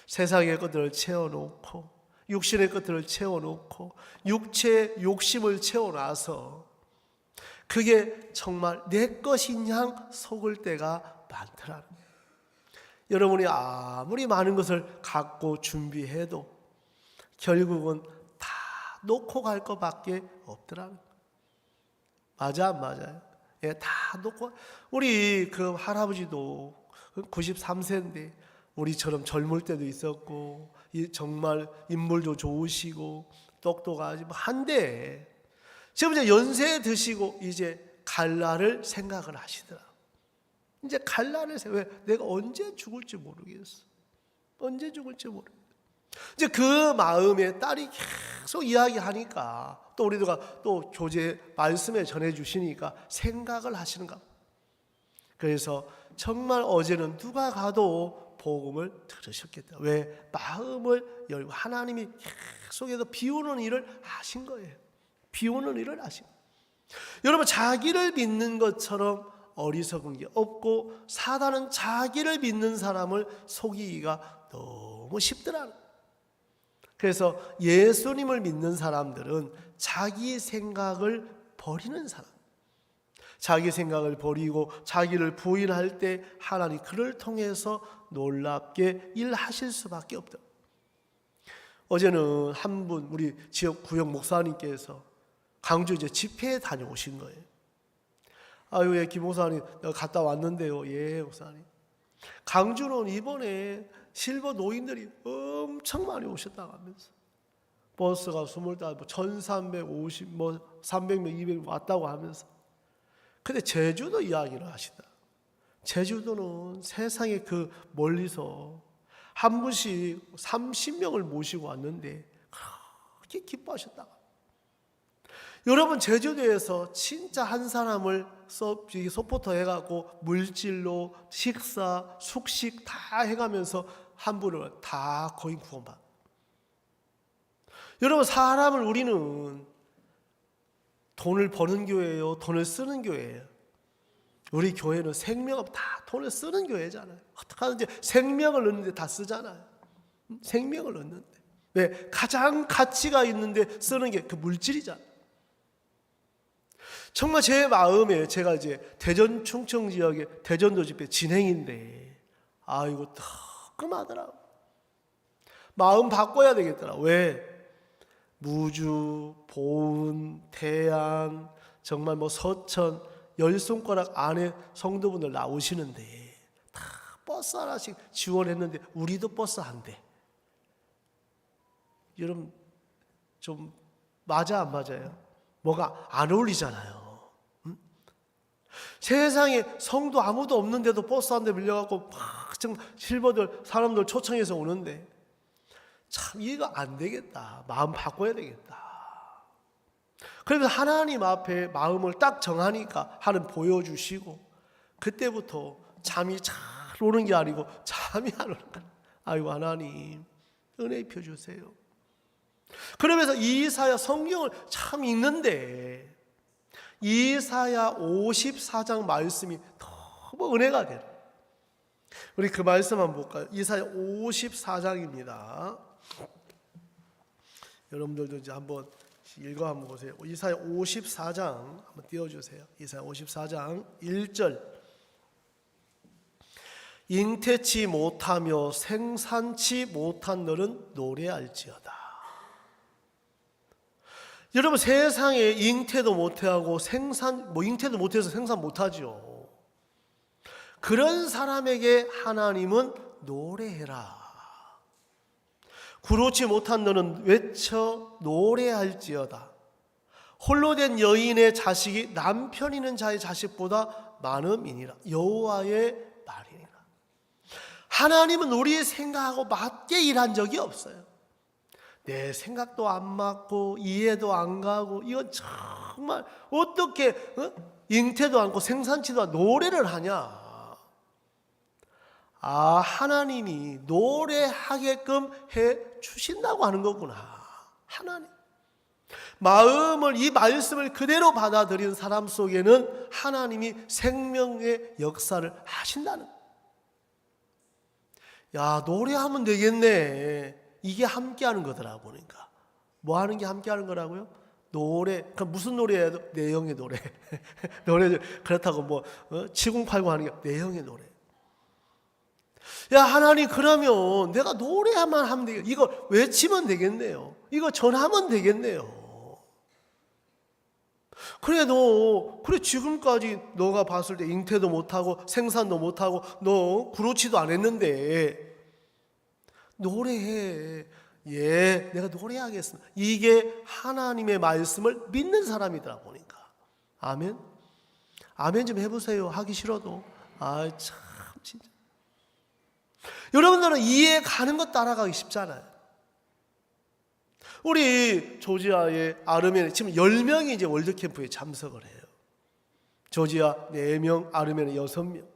세상의 것들을 채워놓고, 육신의 것들을 채워놓고, 육체의 욕심을 채워놔서 그게 정말 내 것인 양 속을 때가 많더라는 거예요. 여러분이 아무리 많은 것을 갖고 준비해도 결국은 다 놓고 갈 것밖에 없더라는 거예요. 맞아, 안 맞아요? 예, 다 놓고. 우리 그 할아버지도 93세인데 우리처럼 젊을 때도 있었고 정말 인물도 좋으시고 똑똑하지 한데 지금 이제 연세 드시고 이제 갈 날을 생각을 하시더라. 이제 갈 날을 왜 내가 언제 죽을지 모르겠어. 언제 죽을지 모르겠어. 이제 그 마음에 딸이 계속 이야기하니까 또 우리가 또 교제 말씀에 전해주시니까 생각을 하시는가. 그래서 정말 어제는 누가 가도 복음을 들으셨겠다. 왜? 마음을 열고 하나님이 계속해서 비우는 일을 하신 거예요. 비우는 일을 하신 거예요. 여러분, 자기를 믿는 것처럼 어리석은 게 없고 사단은 자기를 믿는 사람을 속이기가 너무 쉽더라는 거예요. 그래서 예수님을 믿는 사람들은 자기 생각을 버리는 사람, 자기 생각을 버리고 자기를 부인할 때 하나님 그를 통해서 놀랍게 일하실 수밖에 없다. 어제는 한 분 우리 지역 구역 목사님께서 강주 이제 집회에 다녀오신 거예요. 아유, 예, 김 목사님 내가 갔다 왔는데요. 예, 목사님. 강주는 이번에 실버 노인들이 엄청 많이 오셨다고 하면서 버스가 25, 1350, 300명, 200명 왔다고 하면서. 근데 제주도 이야기를 하시다. 제주도는 세상에 그 멀리서 한 분씩 30명을 모시고 왔는데 그렇게 기뻐하셨다고. 여러분, 제주도에서 진짜 한 사람을 서포터 해가고 물질로 식사, 숙식 다 해가면서 한 분을 다 거의 구원받아. 여러분, 사람을 우리는 돈을 버는 교회예요, 돈을 쓰는 교회예요. 우리 교회는 생명 다 돈을 쓰는 교회잖아요. 어떻게 하든지 생명을 넣는데 다 쓰잖아요. 생명을 넣는데. 왜? 가장 가치가 있는데 쓰는 게 그 물질이잖아요. 정말 제 마음에 제가 이제 대전 충청 지역에 대전도 집회 진행인데 이거 뜨끔하더라고. 마음 바꿔야 되겠더라. 왜? 무주, 보은, 대안, 정말 서천 10손가락 안에 성도분들 나오시는데 다 버스 하나씩 지원했는데 우리도 버스 한 대. 여러분, 좀 맞아, 안 맞아요? 뭐가 안 어울리잖아요. 세상에 성도 아무도 없는데도 버스 한 대 밀려갖고 막 실버들 사람들 초청해서 오는데 참 이해가 안 되겠다. 마음 바꿔야 되겠다. 그래서 하나님 앞에 마음을 딱 정하니까 하나님 보여주시고 그때부터 잠이 잘 오는 게 아니고 잠이 안 오는 거야. 아이고, 하나님 은혜 입혀주세요. 그러면서 이사야 성경을 참 읽는데 이사야 54장 말씀이 너무 은혜가 돼요. 우리 그 말씀 한번 볼까요? 이사야 54장입니다. 여러분들도 이제 한번 읽어 한번 보세요. 이사야 54장 한번 띄워주세요. 이사야 54장 1절. 잉태치 못하며 생산치 못한 너는 노래할지어다. 여러분, 세상에 잉태도 못하고 잉태도 못해서 생산 못하죠. 그런 사람에게 하나님은 노래해라. 구놓지 못한 너는 외쳐 노래할지어다. 홀로 된 여인의 자식이 남편 있는 자의 자식보다 많음이니라. 여호와의 말이니라. 하나님은 우리의 생각하고 맞게 일한 적이 없어요. 내 생각도 안 맞고 이해도 안 가고 이건 정말 어떻게 잉태도 않고 생산치도 않고 노래를 하냐. 하나님이 노래하게끔 해 주신다고 하는 거구나. 하나님. 마음을, 이 말씀을 그대로 받아들인 사람 속에는 하나님이 생명의 역사를 하신다는 거예요. 야, 노래하면 되겠네. 이게 함께하는 거더라 보니까. 뭐 하는 게 함께하는 거라고요? 노래. 그럼 무슨 노래예요? 내형의 노래. 노래. 그렇다고 뭐 치궁팔궁 하는 게 내형의 노래. 야, 하나님, 그러면 내가 노래만 하면 되겠네. 이거 외치면 되겠네요. 이거 전하면 되겠네요. 그래, 지금까지 너가 봤을 때 잉태도 못하고 생산도 못하고 너 그렇지도 않았는데 노래해. 예, 내가 노래하겠습니다. 이게 하나님의 말씀을 믿는 사람이더라 보니까. 아멘. 아멘 좀 해보세요. 하기 싫어도. 참 진짜. 여러분들은 이해 가는 것 따라가기 쉽잖아요. 우리 조지아의 아르메니 지금 10명이 이제 월드캠프에 참석을 해요. 조지아 4명, 아르메니 6명.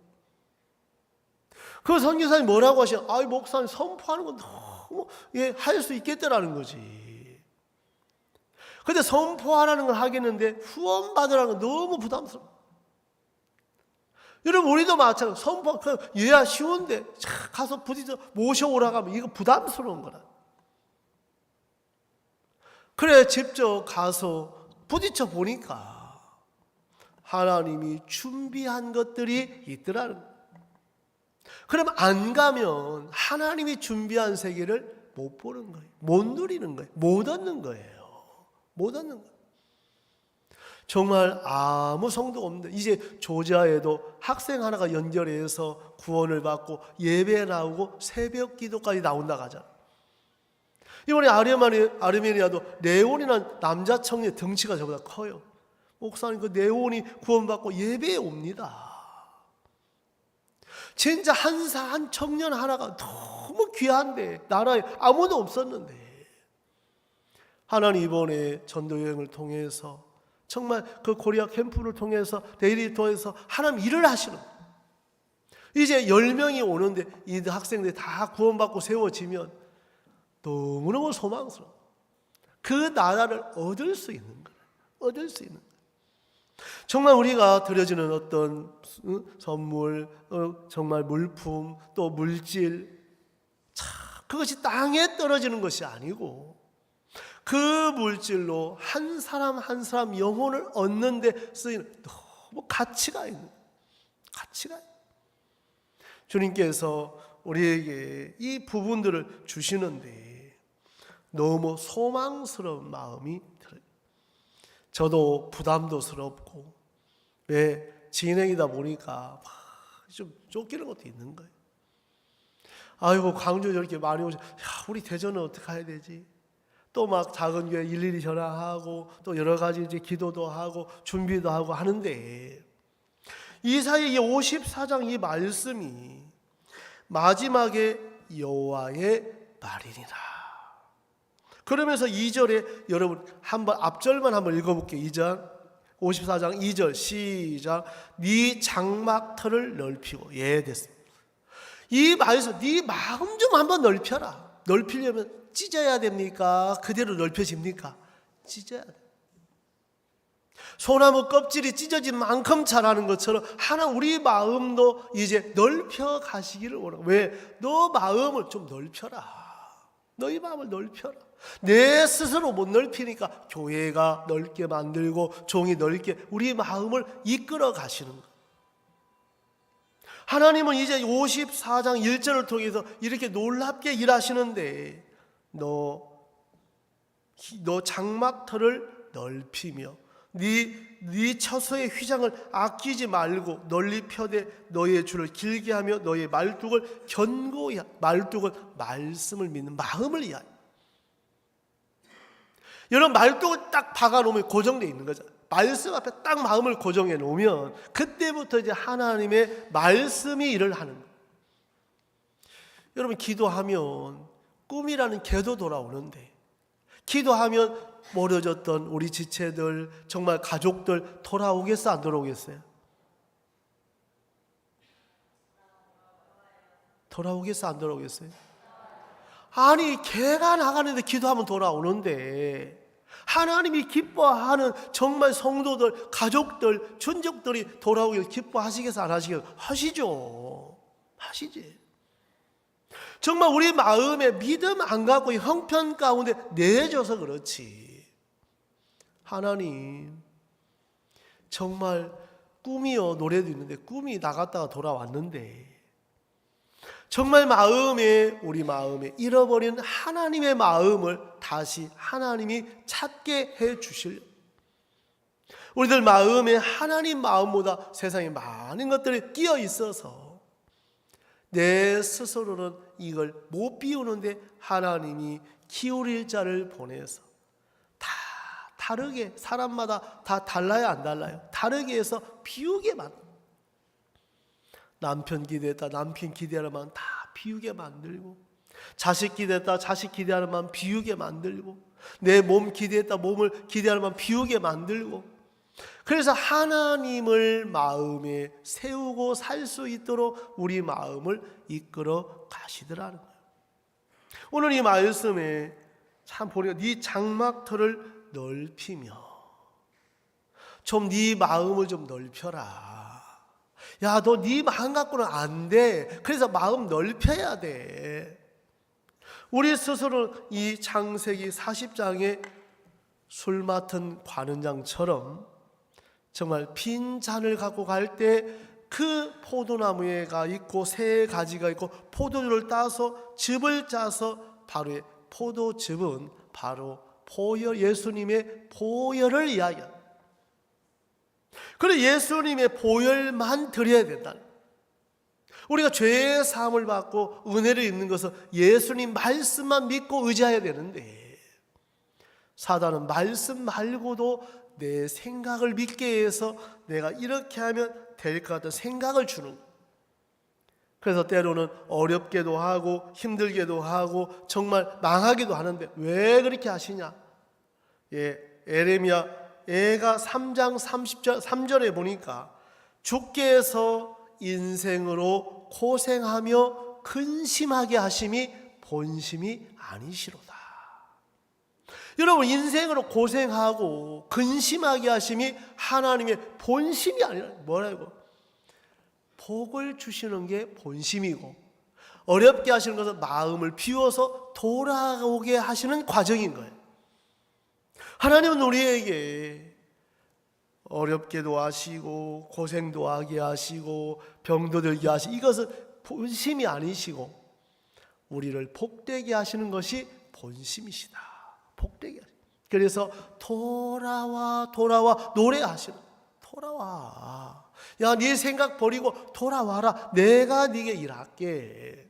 그 선교사님 뭐라고 하시냐? 목사님 선포하는 건 너무 할 수 있겠다라는 거지. 근데 선포하라는 걸 하겠는데 후원 받으라는 건 너무 부담스러워. 여러분, 우리도 마찬가지로 선포, 얘야 쉬운데 가서 부딪혀 모셔오라고 하면 이거 부담스러운 거라. 그래, 직접 가서 부딪혀 보니까 하나님이 준비한 것들이 있더라는 거예요. 그럼 안 가면 하나님이 준비한 세계를 못 보는 거예요. 못 누리는 거예요. 못 얻는 거예요. 못 얻는 거예요. 정말 아무 성도가 없는데 이제 조지아에도 학생 하나가 연결해서 구원을 받고 예배 나오고 새벽 기도까지 나온다 하잖아. 이번에 아르메니아도 네온이라는 남자 청년 덩치가 저보다 커요. 목사님, 그 네온이 구원받고 예배에 옵니다. 진짜 한 청년 하나가 너무 귀한데 나라에 아무도 없었는데 하나님 이번에 전도 여행을 통해서 정말 그 코리아 캠프를 통해서 데일리 통해서 하나님 일을 하시는 거예요. 이제 10명이 오는데 이 학생들이 다 구원받고 세워지면 너무너무 소망스러워. 그 나라를 얻을 수 있는 거예요. 얻을 수 있는 거예요. 정말 우리가 드려지는 어떤 선물, 정말 물품, 또 물질, 그것이 땅에 떨어지는 것이 아니고 그 물질로 한 사람 한 사람 영혼을 얻는 데 쓰이는 너무 가치가 있는, 가치가 있는. 주님께서 우리에게 이 부분들을 주시는데 너무 소망스러운 마음이 들어요. 저도 부담도스럽고, 왜 진행이다 보니까 좀 쫓기는 것도 있는 거예요. 아이고, 광주 저렇게 많이 오죠. 우리 대전은 어떻게 해야 되지? 또 막 작은 교회 일일이 전화하고 또 여러 가지 이제 기도도 하고 준비도 하고 하는데 이 사이에 이 54장 이 말씀이 마지막에 여호와의 말이니라. 그러면서 2절에 여러분 한번 앞절만 한번 읽어볼게요. 2장 54장 2절 시작. 네 장막터를 넓히고. 예, 됐습니다. 이 말씀, 네 마음 좀 한번 넓혀라. 넓히려면 찢어야 됩니까? 그대로 넓혀집니까? 찢어야 돼. 소나무 껍질이 찢어진 만큼 자라는 것처럼 하나 우리 마음도 이제 넓혀 가시기를 원하고. 왜? 너 마음을 좀 넓혀라. 너희 마음을 넓혀라. 내 스스로 못 넓히니까 교회가 넓게 만들고 종이 넓게 우리 마음을 이끌어 가시는 거예요. 하나님은 이제 54장 1절을 통해서 이렇게 놀랍게 일하시는데 너 장막터를 넓히며 네 처소의 휘장을 아끼지 말고 널리 펴되 너의 줄을 길게 하며 너의 말뚝을 견고히 말뚝은 말씀을 믿는 마음을 이해하여. 여러분, 말뚝을 딱 박아놓으면 고정되어 있는 거죠. 말씀 앞에 딱 마음을 고정해 놓으면 그때부터 이제 하나님의 말씀이 일을 하는 거예요. 여러분, 기도하면 꿈이라는 개도 돌아오는데, 기도하면 멀어졌던 우리 지체들, 정말 가족들 돌아오겠어, 안 돌아오겠어요? 돌아오겠어요? 안 돌아오겠어요? 아니, 개가 나가는데 기도하면 돌아오는데 하나님이 기뻐하는 정말 성도들, 가족들, 친족들이 돌아오길 기뻐하시겠어? 안 하시겠어? 하시죠. 하시지. 정말 우리 마음에 믿음 안 갖고 형편 가운데 내줘서 그렇지. 하나님, 정말 꿈이요, 노래도 있는데 꿈이 나갔다가 돌아왔는데 정말 우리 마음에 잃어버린 하나님의 마음을 다시 하나님이 찾게 해 주시려고. 우리들 마음에 하나님 마음보다 세상에 많은 것들이 끼어 있어서 내 스스로는 이걸 못 비우는데 하나님이 기울일 자를 보내서 다 다르게, 사람마다 다 달라요, 안 달라요? 다르게 해서 비우게 만들고, 남편 기대했다 남편 기대하는 마음 다 비우게 만들고, 자식 기대했다 자식 기대하는 마음 비우게 만들고, 내 몸 기대했다 몸을 기대하는 마음 비우게 만들고, 그래서 하나님을 마음에 세우고 살 수 있도록 우리 마음을 이끌어 가시더라는 거예요. 오늘 이 말씀에 참 보니까 네 장막터를 넓히며, 좀 네 마음을 좀 넓혀라. 야, 너 네 마음 갖고는 안 돼. 그래서 마음 넓혀야 돼. 우리 스스로 이 창세기 40장에 술 맡은 관원장처럼 정말 빈 잔을 갖고 갈 때 그 포도나무가 있고 새 가지가 있고 포도주를 따서 즙을 짜서 바로 포도즙은 바로 보혈, 예수님의 보혈을 이야기합니다. 그래, 예수님의 보혈만 드려야 된다. 우리가 죄의 사함을 받고 은혜를 입는 것은 예수님 말씀만 믿고 의지해야 되는데, 사단은 말씀 말고도 내 생각을 믿게 해서 내가 이렇게 하면 될 것 같은 생각을 주는 거예요. 그래서 때로는 어렵게도 하고 힘들게도 하고 정말 망하기도 하는데 왜 그렇게 하시냐? 에레미야 애가 3장 3절에 보니까 주께 서 인생으로 고생하며 근심하게 하심이 본심이 아니시로다. 여러분, 인생으로 고생하고 근심하게 하심이 하나님의 본심이 아니라 뭐라고? 복을 주시는 게 본심이고, 어렵게 하시는 것은 마음을 비워서 돌아오게 하시는 과정인 거예요. 하나님은 우리에게 어렵게도 하시고 고생도 하게 하시고 병도 들게 하시고, 이것은 본심이 아니시고 우리를 복되게 하시는 것이 본심이시다. 복되게 하시고, 그래서 돌아와 노래하시는, 돌아와, 야, 네 생각 버리고 돌아와라. 내가 네게 일할게.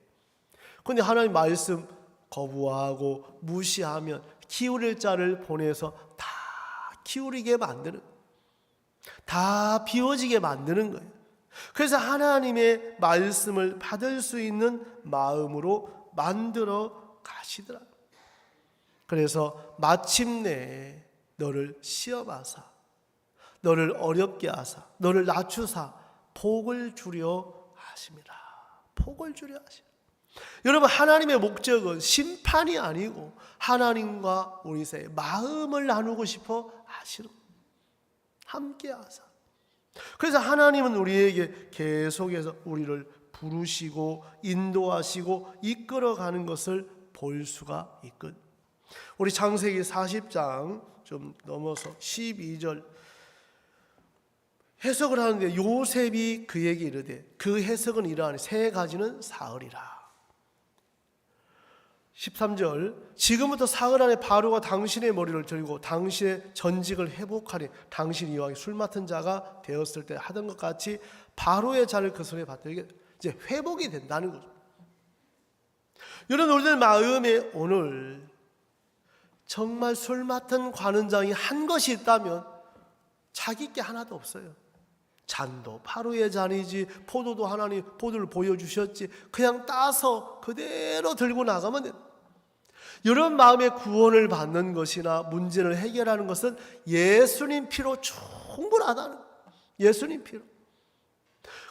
근데 하나님 말씀 거부하고 무시하면 기울일 자를 보내서 다 기울이게 만드는, 다 비워지게 만드는 거예요. 그래서 하나님의 말씀을 받을 수 있는 마음으로 만들어 가시더라. 그래서 마침내 너를 시험하사, 너를 어렵게 하사, 너를 낮추사 복을 주려 하심이라. 복을 주려 하심이라. 여러분, 하나님의 목적은 심판이 아니고 하나님과 우리 사이의 마음을 나누고 싶어 하시는, 함께 하사. 그래서 하나님은 우리에게 계속해서 우리를 부르시고 인도하시고 이끌어가는 것을 볼 수가 있거든요. 우리 창세기 40장 좀 넘어서 12절 해석을 하는데, 요셉이 그에게 이르되, 그 해석은 이러하니 세 가지는 사흘이라. 13절, 지금부터 사흘 안에 바로가 당신의 머리를 들고 당신의 전직을 회복하리. 당신이 이왕 술 맡은 자가 되었을 때 하던 것 같이 바로의 자를 그 손에 받들게. 이게 이제 회복이 된다는 거죠. 여러분, 우리들 마음에 오늘 정말 술 맡은 관원장이 한 것이 있다면 자기 게 하나도 없어요. 잔도 바로의 잔이지, 포도도 하나님 포도를 보여주셨지, 그냥 따서 그대로 들고 나가면 돼요. 여러분 마음의 구원을 받는 것이나 문제를 해결하는 것은 예수님 피로 충분하다는 거예요. 예수님 피로.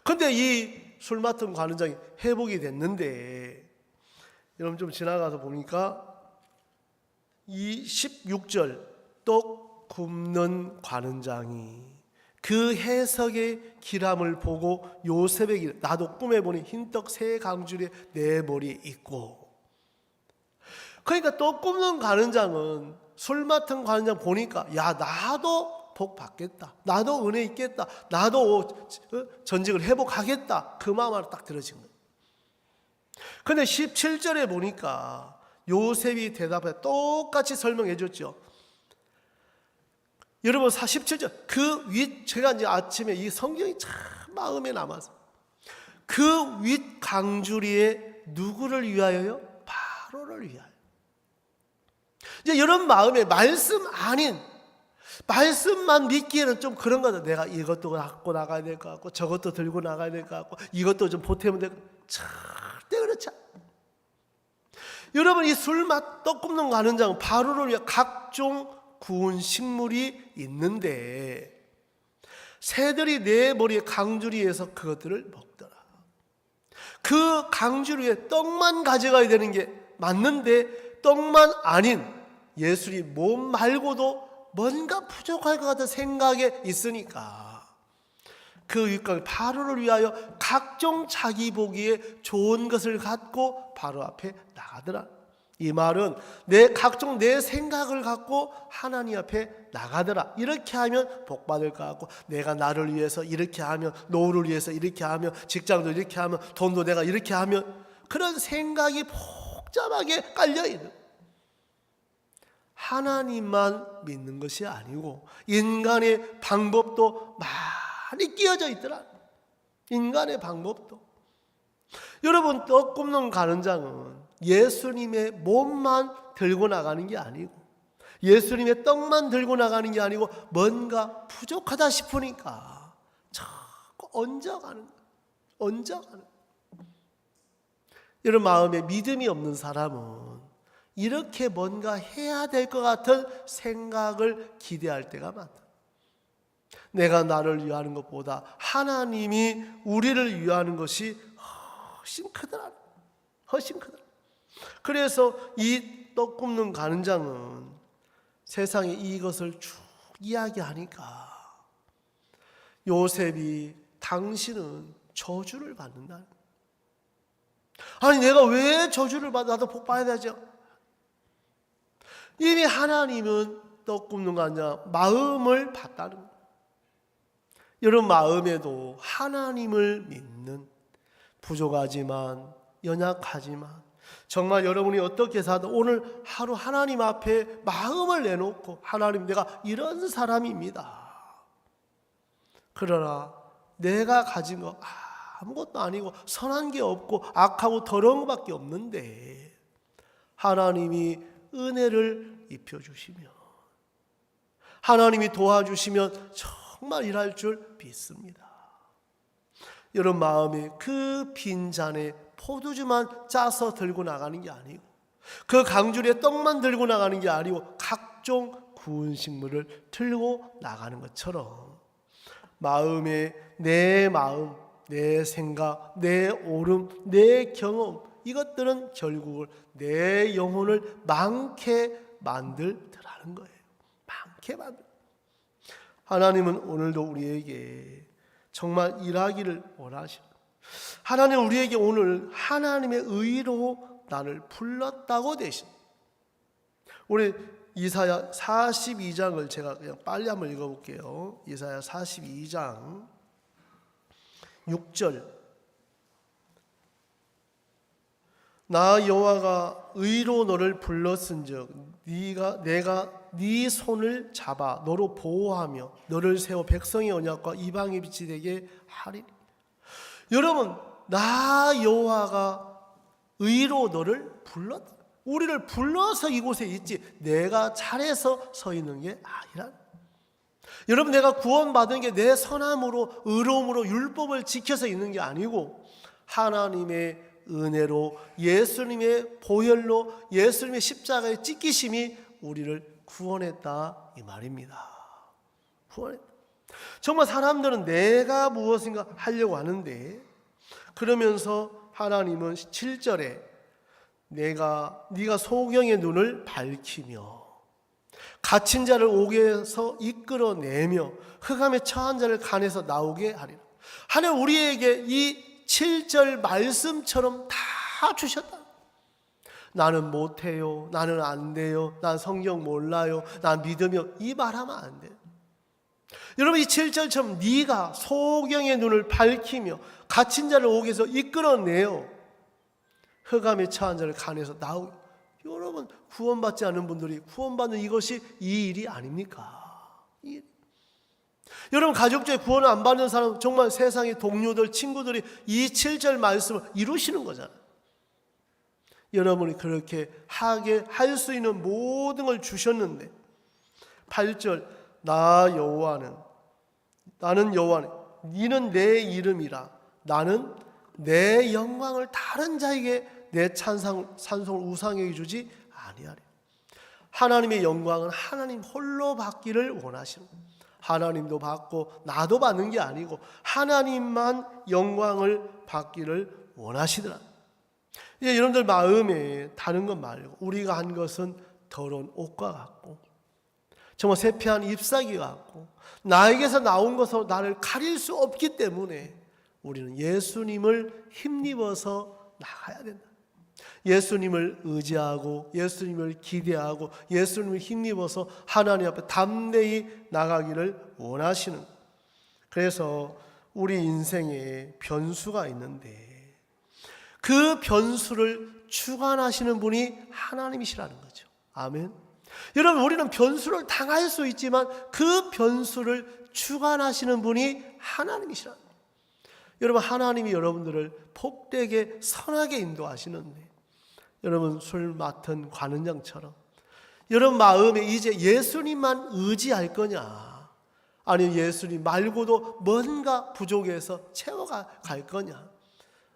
근데 이 술 맡은 관원장이 회복이 됐는데, 여러분 좀 지나가서 보니까 이 16절, 떡 굽는 관원장이 그 해석의 기람을 보고 요셉에게, 나도 꿈에 보니 흰떡 세 강줄이 내 머리에 있고. 그러니까 떡 굽는 관원장은 술 맡은 관원장 보니까, 야, 나도 복 받겠다, 나도 은혜 있겠다, 나도 전직을 회복하겠다, 그 마음 하나 딱 들어진 거예요. 근데 17절에 보니까 요셉이 대답해 똑같이 설명해 줬죠. 여러분 17절 그 윗, 제가 이제 아침에 이 성경이 참 마음에 남아서, 그 윗 강주리에 누구를 위하여요? 바로를 위하여. 이제 여러분 마음에 말씀 아닌, 말씀만 믿기에는 좀 그런 거다. 내가 이것도 갖고 나가야 될 것 같고, 저것도 들고 나가야 될 것 같고, 이것도 좀 보태면 될 것 같고, 절대 그렇지 않아요. 여러분 이 술맛 떡 굽는 관원장은 바로를 위해 각종 구운 식물이 있는데, 새들이 내 머리에 강주리에서 그것들을 먹더라. 그 강주리에 떡만 가져가야 되는 게 맞는데, 떡만 아닌 예수님 몸 말고도 뭔가 부족할 것 같은 생각에 있으니까 그 윗강 바로를 위하여 각종 자기 보기에 좋은 것을 갖고 바로 앞에 나가더라. 이 말은 각종 내 생각을 갖고 하나님 앞에 나가더라. 이렇게 하면 복 받을 것 같고, 내가 나를 위해서 이렇게 하면, 노후를 위해서 이렇게 하면, 직장도 이렇게 하면, 돈도 내가 이렇게 하면, 그런 생각이 복잡하게 깔려있는, 하나님만 믿는 것이 아니고 인간의 방법도 많이 끼어져 있더라. 인간의 방법도. 여러분 떡 굽는 관원장은 예수님의 몸만 들고 나가는 게 아니고, 예수님의 떡만 들고 나가는 게 아니고, 뭔가 부족하다 싶으니까 자꾸 얹어가는 거예요. 얹어가는 거예요. 여러분 마음에 믿음이 없는 사람은 이렇게 뭔가 해야 될 것 같은 생각을 기대할 때가 많다. 내가 나를 위하는 것보다 하나님이 우리를 위하는 것이 훨씬 크더라. 훨씬 크더라. 그래서 이 떡 굽는 관원장은 세상에 이것을 쭉 이야기하니까, 요셉이 당신은 저주를 받는다. 아니 내가 왜 저주를 받아? 나도 복 받아야 되죠. 이미 하나님은 떡 굽는 관원장 마음을 봤다는 거예요. 여러분 마음에도 하나님을 믿는, 부족하지만 연약하지만 정말 여러분이 어떻게 사도 오늘 하루 하나님 앞에 마음을 내놓고, 하나님 내가 이런 사람입니다. 그러나 내가 가진 거 아무것도 아니고 선한 게 없고 악하고 더러운 것밖에 없는데, 하나님이 은혜를 입혀주시면, 하나님이 도와주시면 정말 일할 줄 믿습니다. 여러분 마음에 그 빈잔에 포도주만 짜서 들고 나가는 게 아니고, 그 강줄에 떡만 들고 나가는 게 아니고, 각종 구운 식물을 들고 나가는 것처럼 마음에 내 마음, 내 생각, 내 오름, 내 경험, 이것들은 결국은 내 영혼을 많게 만들더라는 거예요. 많게 만들. 하나님은 오늘도 우리에게 정말 일하기를 원하십니다. 하나님 우리에게 오늘 하나님의 의로 나를 불렀다고 되십니다. 우리 이사야 42장을 제가 그냥 빨리 한번 읽어볼게요. 이사야 42장 6절. 나 여호와가 의로 너를 불렀은즉 내가 네 손을 잡아 너로 보호하며 너를 세워 백성의 언약과 이방의 빛이 되게 하리니. 여러분 나 여호와가 의로 너를 불렀다. 우리를 불러서 이곳에 있지, 내가 잘해서 서 있는 게 아니라. 여러분 내가 구원받은 게 내 선함으로 의로움으로 율법을 지켜서 있는 게 아니고, 하나님의 은혜로, 예수님의 보혈로, 예수님의 십자가의 찢기심이 우리를 구원했다 이 말입니다. 구원했다. 정말 사람들은 내가 무엇인가 하려고 하는데, 그러면서 하나님은 7절에 네가 소경의 눈을 밝히며 갇힌 자를 옥에서 이끌어내며 흑암에 처한 자를 간에서 나오게 하리라. 하나님 우리에게 이 7절 말씀처럼 다 주셨다. 나는 못해요, 나는 안 돼요, 난 성경 몰라요, 난 믿으며, 이 말하면 안 돼요. 여러분, 이 7절처럼 네가 소경의 눈을 밝히며 갇힌 자를 옥에서 이끌어내요 흑암에 처한 자를 간에서 나오게. 여러분, 구원받지 않은 분들이 구원받는 이것이 이 일이 아닙니까? 여러분, 가족 중에 구원을 안 받는 사람, 정말 세상의 동료들, 친구들이 이 7절 말씀을 이루시는 거잖아요. 여러분이 그렇게 하게 할 수 있는 모든 걸 주셨는데, 8절 나는 여호와는 너는 내 이름이라 나는 내 영광을 다른 자에게 내 찬송을 우상에게 주지 아니하리. 하나님의 영광은 하나님 홀로 받기를 원하시는 거예요. 하나님도 받고 나도 받는 게 아니고 하나님만 영광을 받기를 원하시더라. 여러분들 마음에 다른 것 말고 우리가 한 것은 더러운 옷과 같고 정말 세피한 잎사귀 같고 나에게서 나온 것으로 나를 가릴 수 없기 때문에 우리는 예수님을 힘입어서 나가야 된다. 예수님을 의지하고 예수님을 기대하고 예수님을 힘입어서 하나님 앞에 담대히 나가기를 원하시는. 그래서 우리 인생에 변수가 있는데 그 변수를 주관하시는 분이 하나님이시라는 거죠. 아멘. 여러분, 우리는 변수를 당할 수 있지만 그 변수를 주관하시는 분이 하나님이시라는 거예요. 여러분, 하나님이 여러분들을 복되게 선하게 인도하시는데 여러분, 술 맡은 관원장처럼 여러분 마음에 이제 예수님만 의지할 거냐, 아니면 예수님 말고도 뭔가 부족해서 채워갈 거냐,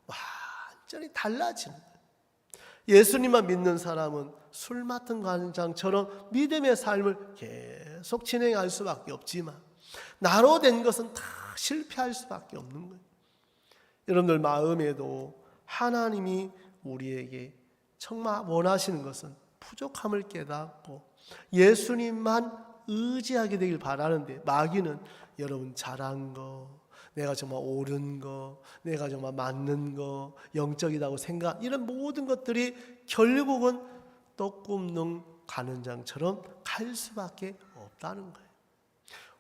완전히 달라지는 거예요. 예수님만 믿는 사람은 술 맡은 관원장처럼 믿음의 삶을 계속 진행할 수밖에 없지만 나로 된 것은 다 실패할 수밖에 없는 거예요. 여러분들 마음에도 하나님이 우리에게 정말 원하시는 것은 부족함을 깨닫고 예수님만 의지하게 되길 바라는데, 마귀는 여러분 잘한 거, 내가 정말 옳은 거, 내가 정말 맞는 거, 영적이라고 생각, 이런 모든 것들이 결국은 떡굽는 관원장처럼 갈 수밖에 없다는 거예요.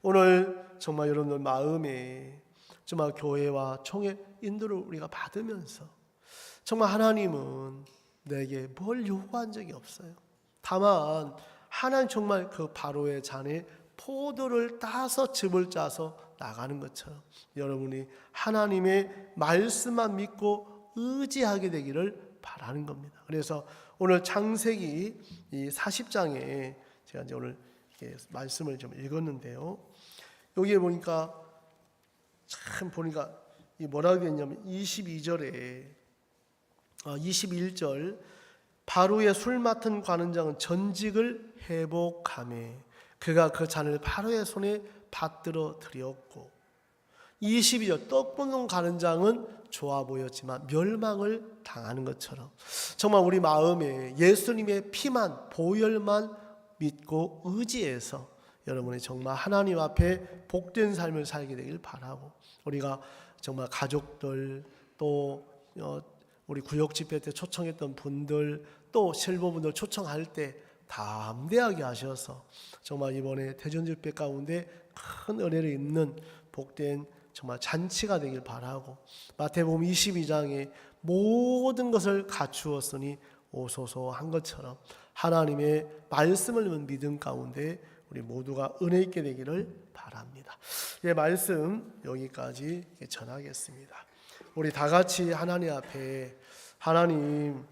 오늘 정말 여러분들 마음에 정말 교회와 총회 인도를 우리가 받으면서 정말 하나님은 내게 뭘 요구한 적이 없어요. 다만 하나님 정말 그 바로의 잔에 포도를 따서 즙을 짜서 나가는 것처럼 여러분이 하나님의 말씀만 믿고 의지하게 되기를 바라는 겁니다. 그래서 오늘 창세기 이 40장에 제가 이제 오늘 말씀을 좀 읽었는데요. 여기에 보니까 참 보니까 뭐라고 되냐면 22절에 21절 바로의 술 맡은 관원장은 전직을 회복하며 그가 그 잔을 바로의 손에 받들어 드렸고, 22절 떡 붓는 관원장은 좋아 보였지만 멸망을 당하는 것처럼 정말 우리 마음에 예수님의 피만, 보혈만 믿고 의지해서 여러분이 정말 하나님 앞에 복된 삶을 살게 되길 바라고, 우리가 정말 가족들, 또 우리 구역 집회 때 초청했던 분들, 또 실버분들 초청할 때 담대하게 하셔서 정말 이번에 대전 집회 가운데 큰 은혜를 입는 복된 정말 잔치가 되길 바라고, 마태복음 22장에 모든 것을 갖추었으니 오소서 한 것처럼 하나님의 말씀을 듣는 믿음 가운데 우리 모두가 은혜 있게 되기를 바랍니다. 예, 말씀 여기까지 전하겠습니다. 우리 다 같이 하나님 앞에, 하나님